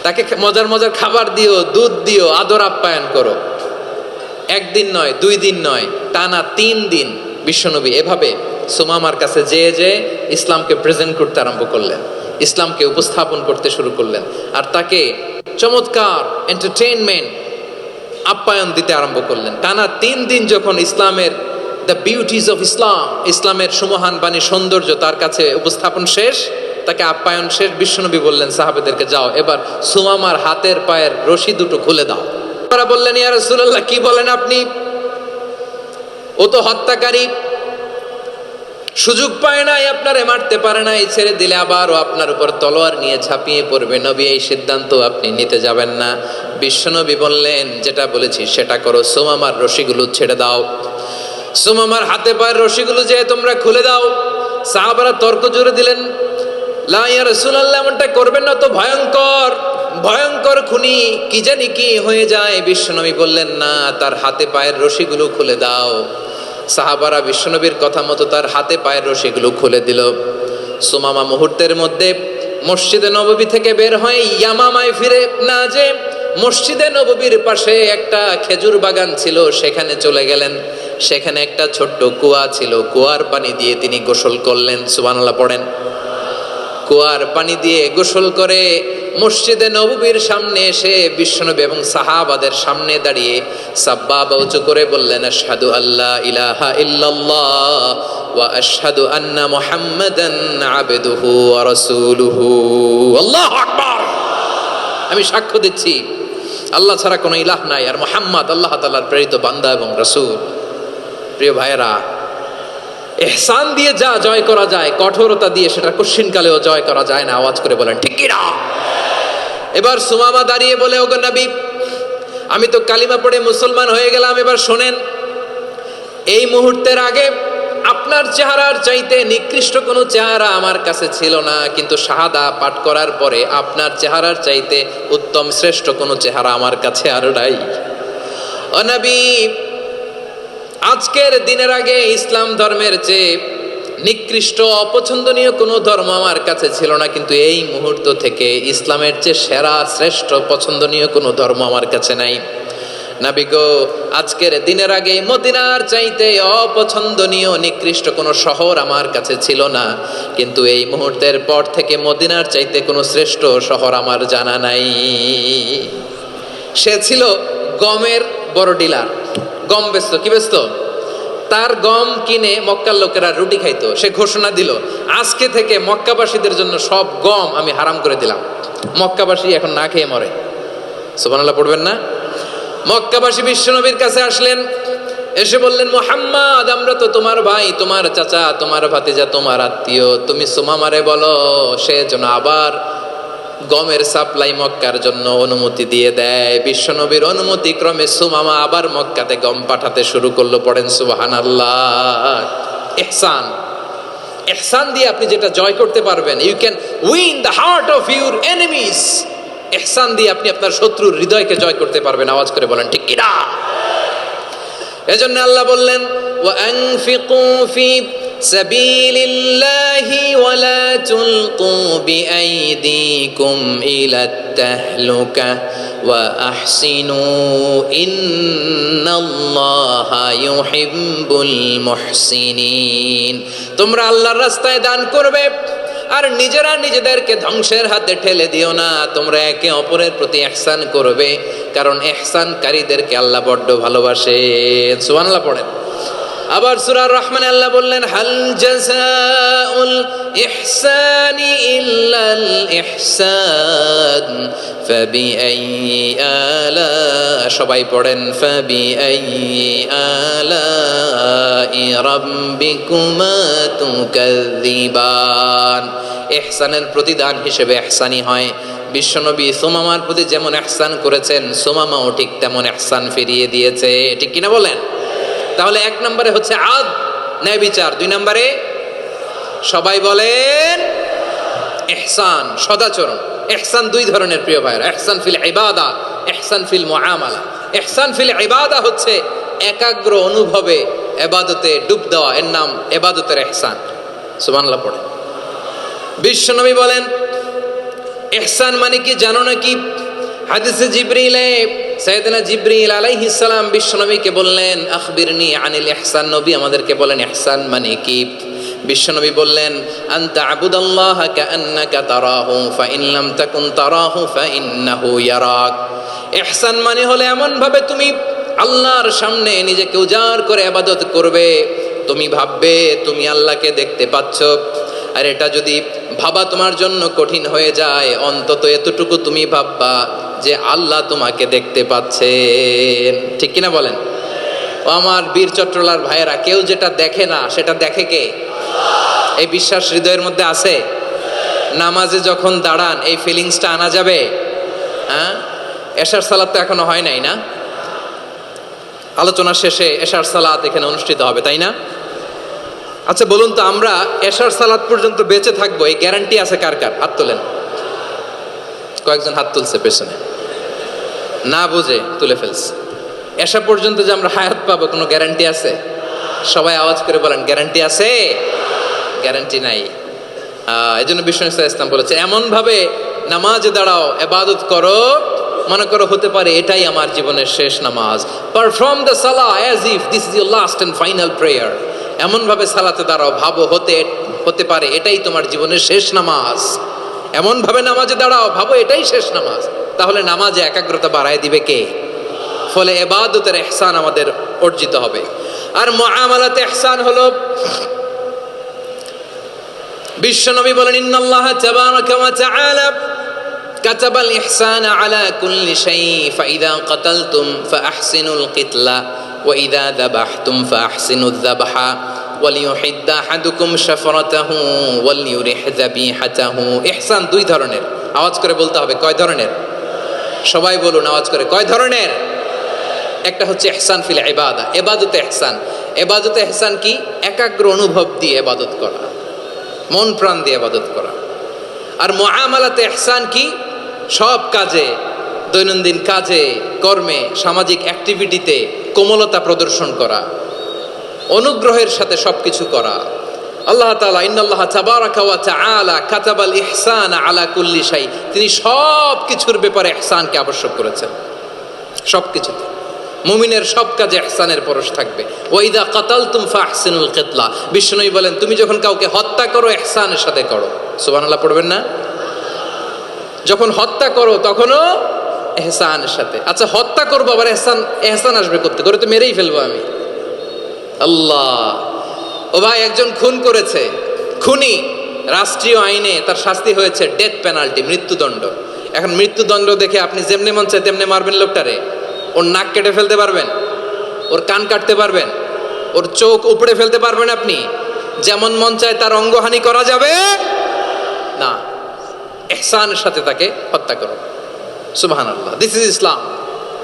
তাকে মজার মজার খাবার দিও, দুধ দিও, আদর আপ্যায়ন করো। 1 দিন নয়, 2 দিন নয়, টানা 3 দিন বিশ্বনবী এভাবে সুমামার কাছে যেয়ে যেয়ে ইসলামকে প্রেজেন্ট করতে আরম্ভ করলেন, ইসলামকে উপস্থাপন করতে শুরু করলেন। আর তাকে চমৎকার এন্টারটেইনমেন্ট, আপ্যায়ন দিতে আরম্ভ করলেন। টানা 3 দিন যখন ইসলামের দ্য বিউটিজ অফ ইসলাম, ইসলামের সুমহান বাণী, সৌন্দর্য তার কাছে উপস্থাপন শেষ, তাকে আপ্যায়ন শেষ, বিশ্বনবী বললেন সাহাবাদেরকে, যাও এবার সুমামার হাতের পায়ের রশি দুটো খুলে দাও। তারা বললেন, ইয়া রাসূলুল্লাহ, কি বলেন আপনি? ও তো হত্যাকারী, সুযোগ পায় নাই, আপনারে মারতে পারে নাই, ছেড়ে দিলে আবার ও আপনার উপর তলোয়ার নিয়ে ঝাঁপিয়ে পড়বে। নবী, এই সিদ্ধান্ত আপনি নিতে যাবেন না। বিশ্বনবী বললেন, যেটা বলেছি সেটা করো, সুমামার রশিগুলো ছেড়ে দাও, সুমামার হাতে পায়ের রশিগুলো যে তোমরা খুলে দাও। সাহাবারা তর্ক জুড়ে দিলেন, লা ইয়া রাসূলুল্লাহ, এমনটা করবেন না, তো ভয়ঙ্কর, ভয়ঙ্কর খুনি, কি জানি কি হয়ে যায়। বিশ্বনবী বললেন, না, তার হাতে পায়ের রশিগুলো খুলে দাও। সাহাবারা বিশ্বনবীর কথা মতো তার হাতে পায়ের রশিগুলো খুলে দিল। সুমামা মুহূর্তের মধ্যে মসজিদে নববী থেকে বের হয়ে ইয়ামামায় ফিরে না যে মসজিদে নববীর পাশে একটা খেজুর বাগান ছিল, সেখানে চলে গেলেন। সেখানে একটা ছোট্ট কুয়া ছিল, কুয়ার পানি দিয়ে তিনি গোসল করলেন। সুবহানাল্লাহ পড়েন। কুয়ার পানি দিয়ে গোসল করে মসজিদে নববীর সামনে এসে বিশ্বনবী এবং সাহাবাদের সামনে দাঁড়িয়ে সাব্বাবা উঁচু করে বললেন, আশহাদু আল্লা ইলাহা ইল্লাল্লাহ ওয়া আশহাদু আন্না মুহাম্মাদান আবদুহু ওয়া রাসূলুহু। আল্লাহু আকবার। আমি সাক্ষ্য দিচ্ছি আল্লাহ ছাড়া কোনো ইলাহ নাই, আর মুহাম্মদ আল্লাহ তাআলার প্রেরিত বান্দা এবং রাসূল। প্রিয় ভাইয়েরা, ইহসান দিয়ে যা জয় করা যায়, কঠোরতা দিয়ে সেটা কঠিনকালেও জয় করা যায় না। আওয়াজ করে বলেন, ঠিক কি না? এবার সুমামা দাঁড়িয়ে বলে, ওগো নবী, আমি তো কালিমা পড়ে মুসলমান হয়ে গেলাম, এবার শোনেন, এই মুহূর্তের আগে আপনার চেহারার চাইতে নিকৃষ্ট কোনো চেহারা আমার কাছে ছিল না, কিন্তু শাহাদা পাঠ করার পরে আপনার চেহারার চাইতে উত্তম শ্রেষ্ঠ কোনো চেহারা আমার কাছে আর নাই। ও নবী, আজকের দিনের আগে ইসলাম ধর্মের চেয়ে নিকৃষ্ট অপছন্দনীয় কোনো ধর্ম আমার কাছে ছিল না, কিন্তু এই মুহূর্ত থেকে ইসলামের চেয়ে সেরা শ্রেষ্ঠ পছন্দনীয় কোনো ধর্ম আমার কাছে নাই। নবী গো, আজকের দিনের আগে মদিনার চাইতে অপছন্দনীয় নিকৃষ্ট কোনো শহর আমার কাছে ছিল না, কিন্তু এই মুহূর্তের পর থেকে মদিনার চাইতে কোনো শ্রেষ্ঠ শহর আমার জানা নাই। সে ছিল গমের বড় ডিলার, গম বেচতো। কি বেচতো? তার গম কিনে মক্কার লোকেরা রুটি খাইতো। সে ঘোষণা দিল, আজকে থেকে মক্কাবাসীদের জন্য সব গম আমি হারাম করে দিলাম, মক্কাবাসী এখন না খেয়ে মরে। সুবহানাল্লাহ পড়বেন না? মক্কাবাসী বিশ্বনবীর কাছে আসলেন, এসে বললেন, মুহাম্মদ, আমরা তো তোমার ভাই, তোমার চাচা, তোমার ভাতিজা, তোমার আত্মীয়, তুমি সুমামারে বলো সে যেন আবার গমের সাপ্লাই মক্কার জন্য অনুমতি দিয়ে দেয়। বিশ্বনবীর অনুমতি ক্রমে সুমামা আবার মক্কাতে গম পাঠাতে শুরু করলো। পড়েন সুবহানাল্লাহ। ইহসান, ইহসান দিয়ে আপনি যেটা জয় করতে পারবেন, you can win the heart of your enemies. ইহসান দিয়ে আপনি আপনার শত্রুর হৃদয়কে জয় করতে পারবেন। আওয়াজ করে বলেন ঠিক কিনা? এজন্য আল্লাহ বললেন, ওয়া আনফিকু ফি সাবিলিল্লাহি ওয়া লা তুলকু বিআইদিকুম ইলাত তাহলুকা ওয়া আহসিনু ইন্নাল্লাহা ইউহিব্বুল মুহসিনিন। তোমরা আল্লাহর রাস্তায় দান করবে আর নিজেরা নিজেদেরকে ধ্বংসের হাতে ঠেলে দিও না। তোমরা একে অপরের প্রতি ইহসান করবে, কারণ ইহসানকারীদেরকে আল্লাহ বড্ড ভালোবাসেন। সুবহানাল্লাহ পড়েন। আবার সূরা রহমানে আল্লাহ বললেন, হাল জাযাউল ইহসানি ইল্লাল ইহসান ফাবিআইয়ি আলা, সবাই পড়েন, ফাবিআইয়ি আলাই রাব্বিকুমা তুকাযযিবান। ইহসানের প্রতিদান হিসেবে ইহসানি হয়। বিশ্বনবী সুমামার প্রতি যেমন ইহসান করেছেন, সুমামাও ঠিক তেমন ইহসান ফিরিয়ে দিয়েছে। ঠিক কিনা বলেন? তাহলে এক নম্বরে হচ্ছে আদ, ন্যায় বিচার। দুই নম্বরে সবাই বলেন ইহসান, সদাচরণ। ইহসান দুই ধরনের প্রিয় ভাইরা, ইহসান ফিল ইবাদা, ইহসান ফিল মুআমালা। ইহসান ফিল ইবাদা হচ্ছে একাগ্র অনুভবে ইবাদতে ডুব দেওয়া, এর নাম ইবাদতের ইহসান। সুবহানাল্লাহ পড়ে। বিশ্বনবী বলেন ইহসান মানে কি জানো নাকি? হাদিসে জিবরিলে সাইয়েদনা জিবরিল আলাইহিস সালাম বিশ্বনবীকে বললেন, আখবিরনি আনিল ইহসান। নবী আমাদেরকে বলেন ইহসান মানে কি? বিশ্বনবী বললেন, আনতা আবুদাল্লাহা কাআন্নাকা তারাহু ফাইন লাম তাকুন তারাহু ফাইন্নাহু ইয়ারাক। ইহসান মানে হলো এমন ভাবে তুমি আল্লাহর সামনে নিজেকে উজাড় করে ইবাদত করবে, তুমি ভাববে তুমি আল্লাহকে দেখতে পাচ্ছ। আর এটা যদি ভাবা তোমার জন্য কঠিন হয়ে যায়, অন্তত এতটুকু তুমি ভাববা যে আল্লাহ তোমাকে দেখতে পাচ্ছেন। ঠিক কিনা বলেন? ও আমার বীর চট্টলার ভাইয়েরা, কেউ যেটা দেখে না সেটা দেখে কে? এই বিশ্বাস হৃদয়ের মধ্যে আছে? নামাজে যখন দাঁড়ান এই ফিলিংসটা আনা যাবে? হ্যাঁ, এশার সালাত তো এখনো হয় নাই না? আলোচনা শেষে এশার সালাত এখানে অনুষ্ঠিত হবে, তাই না? আচ্ছা বলুন তো, আমরা এশার সালাত পর্যন্ত বেঁচে থাকবো এই গ্যারান্টি আছে কার কার? হাত তোলেন। কয়েকজন হাত তুলছে পেছনে, না বুঝে তুলে ফেলছে। এশা পর্যন্ত যে আমরা হায়াত পাবো কোনো গ্যারান্টি আছে? সবাই আওয়াজ করে বলেন, গ্যারান্টি আছে? গ্যারান্টি নাই। এই জন্য বিষ্ণু ইসলাম বলেছে, এমন ভাবে নামাজে দাঁড়াও, ইবাদত করো, মনে করো হতে পারে এটাই আমার জীবনের শেষ নামাজ। পারফর্ম দ্য সালাহ as if this is your last and final prayer. এমন ভাবে সালাতে দাঁড়াও, ভাবো হতে পারে এটাই তোমার জীবনের শেষ নামাজ। এমন ভাবে নামাজে দাঁড়াও, ভাবো এটাই শেষ নামাজ। তাহলে নামাজে একাগ্রতা বাড়ায় দিবে কে? ফলে ইবাদতের ইহসান আমাদের অর্জিত হবে। আর মুআমালাতে ইহসান হলো, বিশ্বনবী বলেন, ইন্নাল্লাহা তাবারাকা ওয়া তাআলা কাতাবাল ইহসানা আলা কুল্লি শাই ফাইদা কাতালতুম ফাআহসিনুল কিতলা ওয়া ইযা যাবাহতুম ফাআহসিনুয যাবহা ওয়ালিউহিদ্দা আহাদুকুম শাফরাতাহু ওয়ালিউরিহ যাবিহাতাহু। ইহসান দুই ধরনের। আওয়াজ করে বলতে হবে, কয় ধরনের? সবাই বলুন আওয়াজ করে, কয় ধরনের? একটা হচ্ছে ইহসান ফিল ইবাদা, ইবাদতে ইহসান। ইবাদতে ইহসান কি? একাগ্র অনুভব দিয়ে ইবাদত করা, মন প্রাণ দিয়ে ইবাদত করা। আর মুআমালাতে ইহসান কি? সব কাজে, দৈনন্দিন কাজে, কর্মে, সামাজিক অ্যাক্টিভিটিতে কোমলতা প্রদর্শন করা, অনুগ্রহের সাথে সবকিছু করা। আল্লাহ তাআলা, ইন্নাল্লাহা তাবারাকা ওয়া তাআলা কাতাবাল ইহসানা আলা কুল্লি শাই, তিনি সব কিছুর ব্যাপারে ইহসানকে আবশ্যক করেছেন, সবকিছুতে। মুমিনের সব কাজে ইহসানের পরশ থাকবে। ওয়াইদা কাতালতুম ফাহসিনুল কিতলা, বিষ্ণুই বলেন তুমি যখন কাউকে হত্যা করো ইহসানের সাথে করো। সুবহানাল্লাহ পড়বেন না? যখন হত্যা করো তখনও ইহসানের সাথে। আচ্ছা হত্যা করবো আবার ইহসান আসবে করতে করে তো মেরেই ফেলবো আমি। আল্লাহ, ও ভাই একজন খুন করেছে, খুনি রাষ্ট্রীয় আইনে তার শাস্তি হয়েছে ডেথ পেনাল্টি, মৃত্যুদণ্ড। এখন মৃত্যুদণ্ড দেখে আপনি যেমনি মন চায় তেমনি মারবেন লোকটারে? ওর নাক কেটে ফেলতে পারবেন? ওর কান কাটতে পারবেন? ওর চোখ উপড়ে ফেলতে পারবেন আপনি? যেমন মন চায় তার অঙ্গহানি করা যাবে না। ইহসানের সাথে তাকে হত্যা করো। সুবহানাল্লাহ, this is Islam,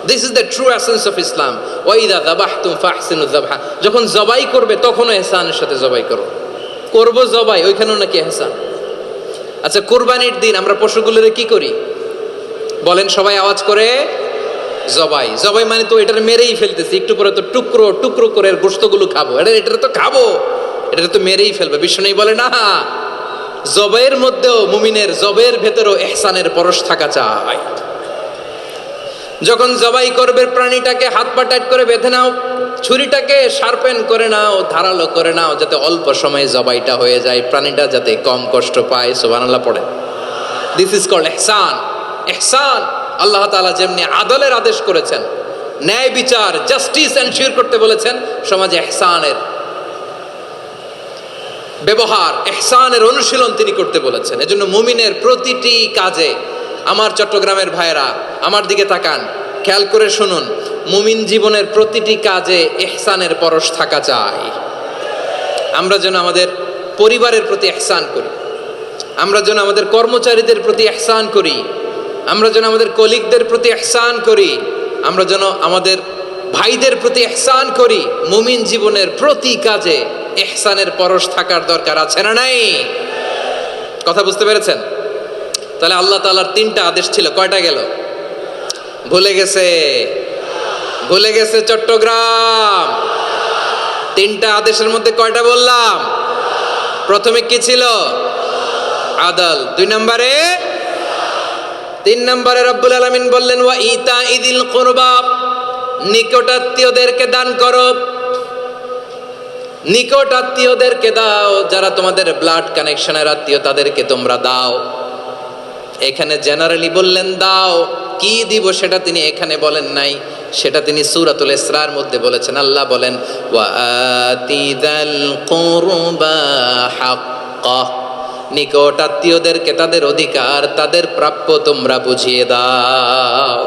this is the true essence of Islam. ওয়াইদা যাবাহতুম ফাহসিনু যাবহা, যখন জবাই করবে তখনও ইহসানের সাথে জবাই করো। করব জবাই, ওইখানেও নাকি ইহসান। আচ্ছা কুরবানির দিন আমরা পশুগুলোরে কি করি বলেন সবাই আওয়াজ করে? জবাই। জবাই মানে তো এটার মেরেই ফেলতেছি, একটু পরে তো টুকরো টুকরো করে গোশতগুলো খাবো, এটা তো খাবো, এটা তো মেরেই ফেলবে। বিষ্ণু বলে না, জবাইয়ের মধ্যেও মুমিনের জবের ভেতরেও ইহসানের পরশ থাকা চাই। যখন জবাই করবে প্রাণীটাকে হাত পা টাইট করে বেঁধে নাও, ছুরিটাকে শার্পেন করে নাও, ধারালো করে নাও, যাতে অল্প সময়ে জবাইটা হয়ে যায়, প্রাণীটা যাতে কম কষ্ট পায়। সুবহানাল্লাহ পড়ে। দিস ইজ কল্ড ইহসান। ইহসান আল্লাহ তাআলা যেমনি আদলের আদেশ করেছেন, ন্যায় বিচার জাস্টিস এনশিওর করতে বলেছেন, সমাজে ইহসানের ব্যবহার, ইহসানের অনুশীলন তিনি করতে বলেছেন। এজন্য মুমিনের প্রতিটি কাজে, আমার চট্টগ্রামের ভাইরা আমার দিকে তাকান, খেয়াল করে শুনুন, মুমিন জীবনের প্রতিটি কাজে ইহসানের পরশ থাকা চাই। আমরা যেন আমাদের পরিবারের প্রতি ইহসান করি, আমরা যেন আমাদের কর্মচারীদের প্রতি ইহসান করি, আমরা যেন আমাদের কলিগদের প্রতি ইহসান করি, আমরা যেন আমাদের ভাইদের প্রতি ইহসান করি। মুমিন জীবনের প্রতি কাজে ইহসানের পরশ থাকার দরকার আছে না নাই? কথা বুঝতে পেরেছেন? তাহলে আল্লাহ তাআলার তিনটা আদেশ ছিল, কয়টা গেল? ভুলে গেছে, ভুলে গেছে চট্টগ্রাম। তিনটা আদেশের মধ্যে কয়টা বললাম? প্রথমে কি ছিল? আদল। 2 নম্বরে, 3 নম্বরে রব্বুল আলামিন বললেন ওয়া ইতা ইদিল কুরবা, নিকটাত্মীয়দেরকে দান করো। নিকট আত্মীয়দেরকে দাও, যারা তোমাদের ব্লাড কানেকশনের আত্মীয় তাদেরকে তোমরা দাও। এখানে জেনারেলি বললেন দাও, কি দিব সেটা তিনি এখানে বলেন নাই, সেটা তিনি সূরাতুল ইসরার মধ্যে বলেছেন। আল্লাহ বলেন ওয়া আতিদাল কুরবা হাক্কা, নিকট আত্মীয়দেরকে তাদের অধিকার, তাদের প্রাপ্য তোমরা বুঝিয়ে দাও।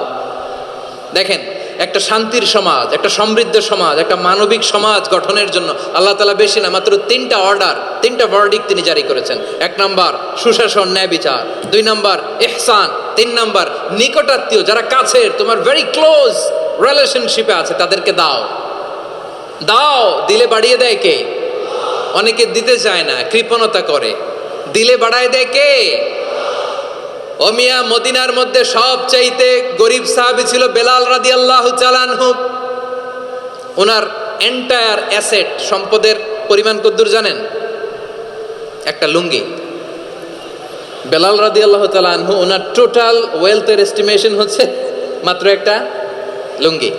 দেখেন, একটা শান্তির সমাজ, একটা সমৃদ্ধ সমাজ, একটা মানবিক সমাজ গঠনের জন্য আল্লাহ তাআলা বেশি না, মাত্র 3টা অর্ডার, 3টা ভার্ডিক্ট তিনি জারি করেছেন। 1 নম্বর সুশাসন, ন্যায় বিচার। 2 নম্বর ইহসান। 3 নম্বর নিকটাত্মীয়, যারা কাছের, তোমার ভেরি ক্লোজ রিলেশনশিপে আছে, তাদেরকে দাও। দাও, দিলে বাড়িয়ে দেয় কে? অনেকে দিতে চায় না, কৃপণতা করে। দিলে বাড়ায় দেয় কে? ও মিয়া, মদিনার মধ্যে সবচাইতে গরিব সাহাবী ছিল বেলাল রাদিয়াল্লাহু তাআলা আনহু। ওনার এন্টায়ার অ্যাসেট, সম্পদের পরিমাণ কতদূর জানেন? একটা লুঙ্গি। বেলাল রাদিয়াল্লাহু তাআলা আনহু, ওনার টোটাল ওয়েলথের এস্টিমেশন হচ্ছে মাত্র একটা লুঙ্গি।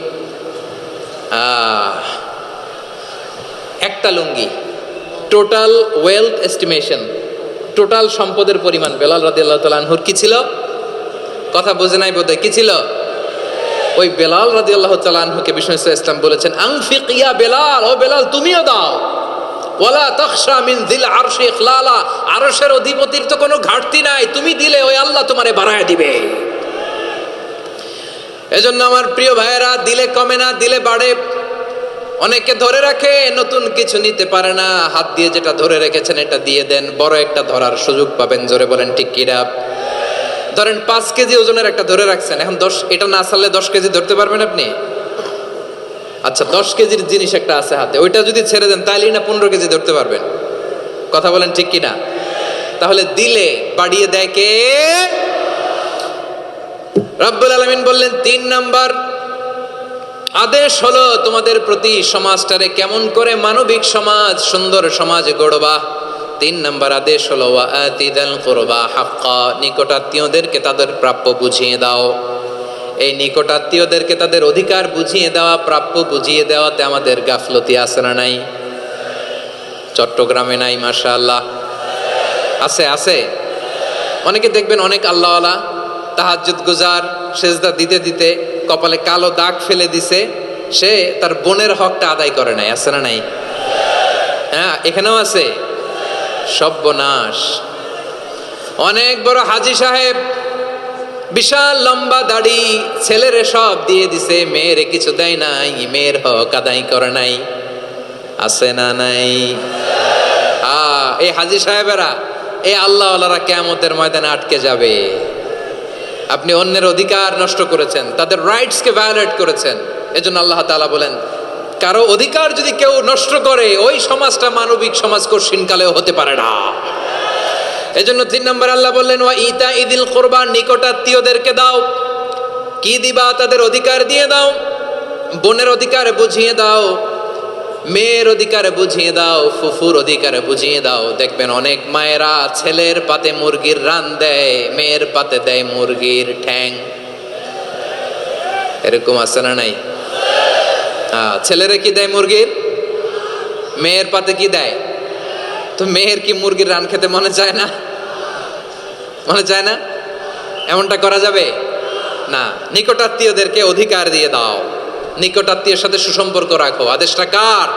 একটা লুঙ্গি, টোটাল ওয়েলথ এস্টিমেশন, টোটাল সম্পদের পরিমাণ বেলাল রাদিয়াল্লাহু তাআলা আনহুর কি ছিল? কথা বোঝে নাই বোধহয়, কি ছিল? ওই বেলাল রাদিয়াল্লাহু তাআলা আনহুকে বিষ্ণু ইসলাম বলেছেন আনফিক ইয়া বেলাল, ও বেলাল তুমিও দাও। ওয়ালা তাখশা মিন যিল আরশি ইখলালা, আরশের অধিপতির তো কোনো ঘাটতি নাই, তুমি দিলে ওই আল্লাহ তোমারে বাড়ায় দিবে। এজন্য আমার প্রিয় ভাইয়েরা, দিলে কমে না, দিলে বাড়ে। অনেকে ধরে রাখে, নতুন কিছু নিতে পারে না, হাত দিয়ে যেটা ধরে রেখেছেন এটা দিয়ে দেন, বড় একটা ধরার সুযোগ পাবেন। জোরে বলেন ঠিক কিনা? ধরেন 5 কেজি ওজনের একটা ধরে রাখছেন, এখন 10, এটা না ছাড়লে 10 কেজি ধরতে পারবেন আপনি? আচ্ছা 10 কেজির জিনিস একটা আছে হাতে, ওইটা যদি ছেড়ে দেন তাইলেই না 15 কেজি ধরতে পারবেন। কথা বলেন ঠিক কিনা? তাহলে দিলে বাড়িয়ে দেয় কে? রব্বুল আলামিন বললেন 3 নাম্বার আদেশ হলো তোমাদের প্রতি সমাজটারে কেমন করে মানবিক সমাজ, সুন্দর সমাজ গড়বা। 3 নাম্বার আদেশ হলো ওয়া আতিদাল কুরবা হাক্কা, নিকটাত্মীয়দেরকে তাদের প্রাপ্য বুঝিয়ে দাও। এই নিকটাত্মীয়দেরকে তাদের অধিকার বুঝিয়ে দেওয়া, প্রাপ্য বুঝিয়ে দেওয়াতে আমাদের গাফলতি আছে না নাই? চট্টগ্রামে নাই? মাশাআল্লাহ আছে, আছে। অনেকে দেখবেন অনেক আল্লাহওয়ালা তাহাজ্জুদ গুজার, সেজদা দিতে দিতে কপালে কালো দাগ ফেলে দিছে, সে তার বোনের হকটা আদায় করে নাই। আছে না নাই? হ্যাঁ, এখানেও আছে। সর্বনাশ। অনেক বড় হাজী সাহেব, বিশাল লম্বা দাড়ি, ছেলেরে সব দিয়ে দিছে, মেয়েরে কিছু দেয় নাই, মেয়ের হক আদায় করে নাই। আছে না নাই? এই হাজী সাহেবেরা, এই আল্লাহওয়ালারা কিয়ামতের ময়দানে আটকে যাবে। আপনি অন্যের অধিকার নষ্ট করেছেন, তাদের রাইটসকে ভায়োলেট করেছেন। এজন্য আল্লাহ তাআলা বলেন, কারো অধিকার যদি কেউ নষ্ট করে, ওই সমাজটা মানবিক সমাজ কঠিনকালেও হতে পারে না। এজন্য 3 নম্বর আল্লাহ বললেন, ওয়া ইতা ইদিল কুরবা, নিকটাত্মীয়দেরকে দাও। কি দিবা? তাদের অধিকার দিয়ে দাও। বোনের অধিকার বুঝিয়ে দাও, মেয়ের অধিকার বুঝিয়ে দাও, ফুফুর অধিকার বুঝিয়ে দাও। দেখবেন অনেক মায়েরা ছেলের পাতে মুরগির রান দেয়, মেয়ের পাতে দেয় মুরগির ঠ্যাং। এরকম আছে না নাই? ছেলেরা কি দেয়? মুরগির। মেয়ের পাতে কি দেয়? তো মেয়ের কি মুরগির রান খেতে মনে চায় না? মনে চায় না? এমনটা করা যাবে না। নিকটাত্মীয়দেরকে অধিকার দিয়ে দাও, নিকটাত্মীয়ের সাথে সুসম্পর্ক রাখো। আদেশটা কার?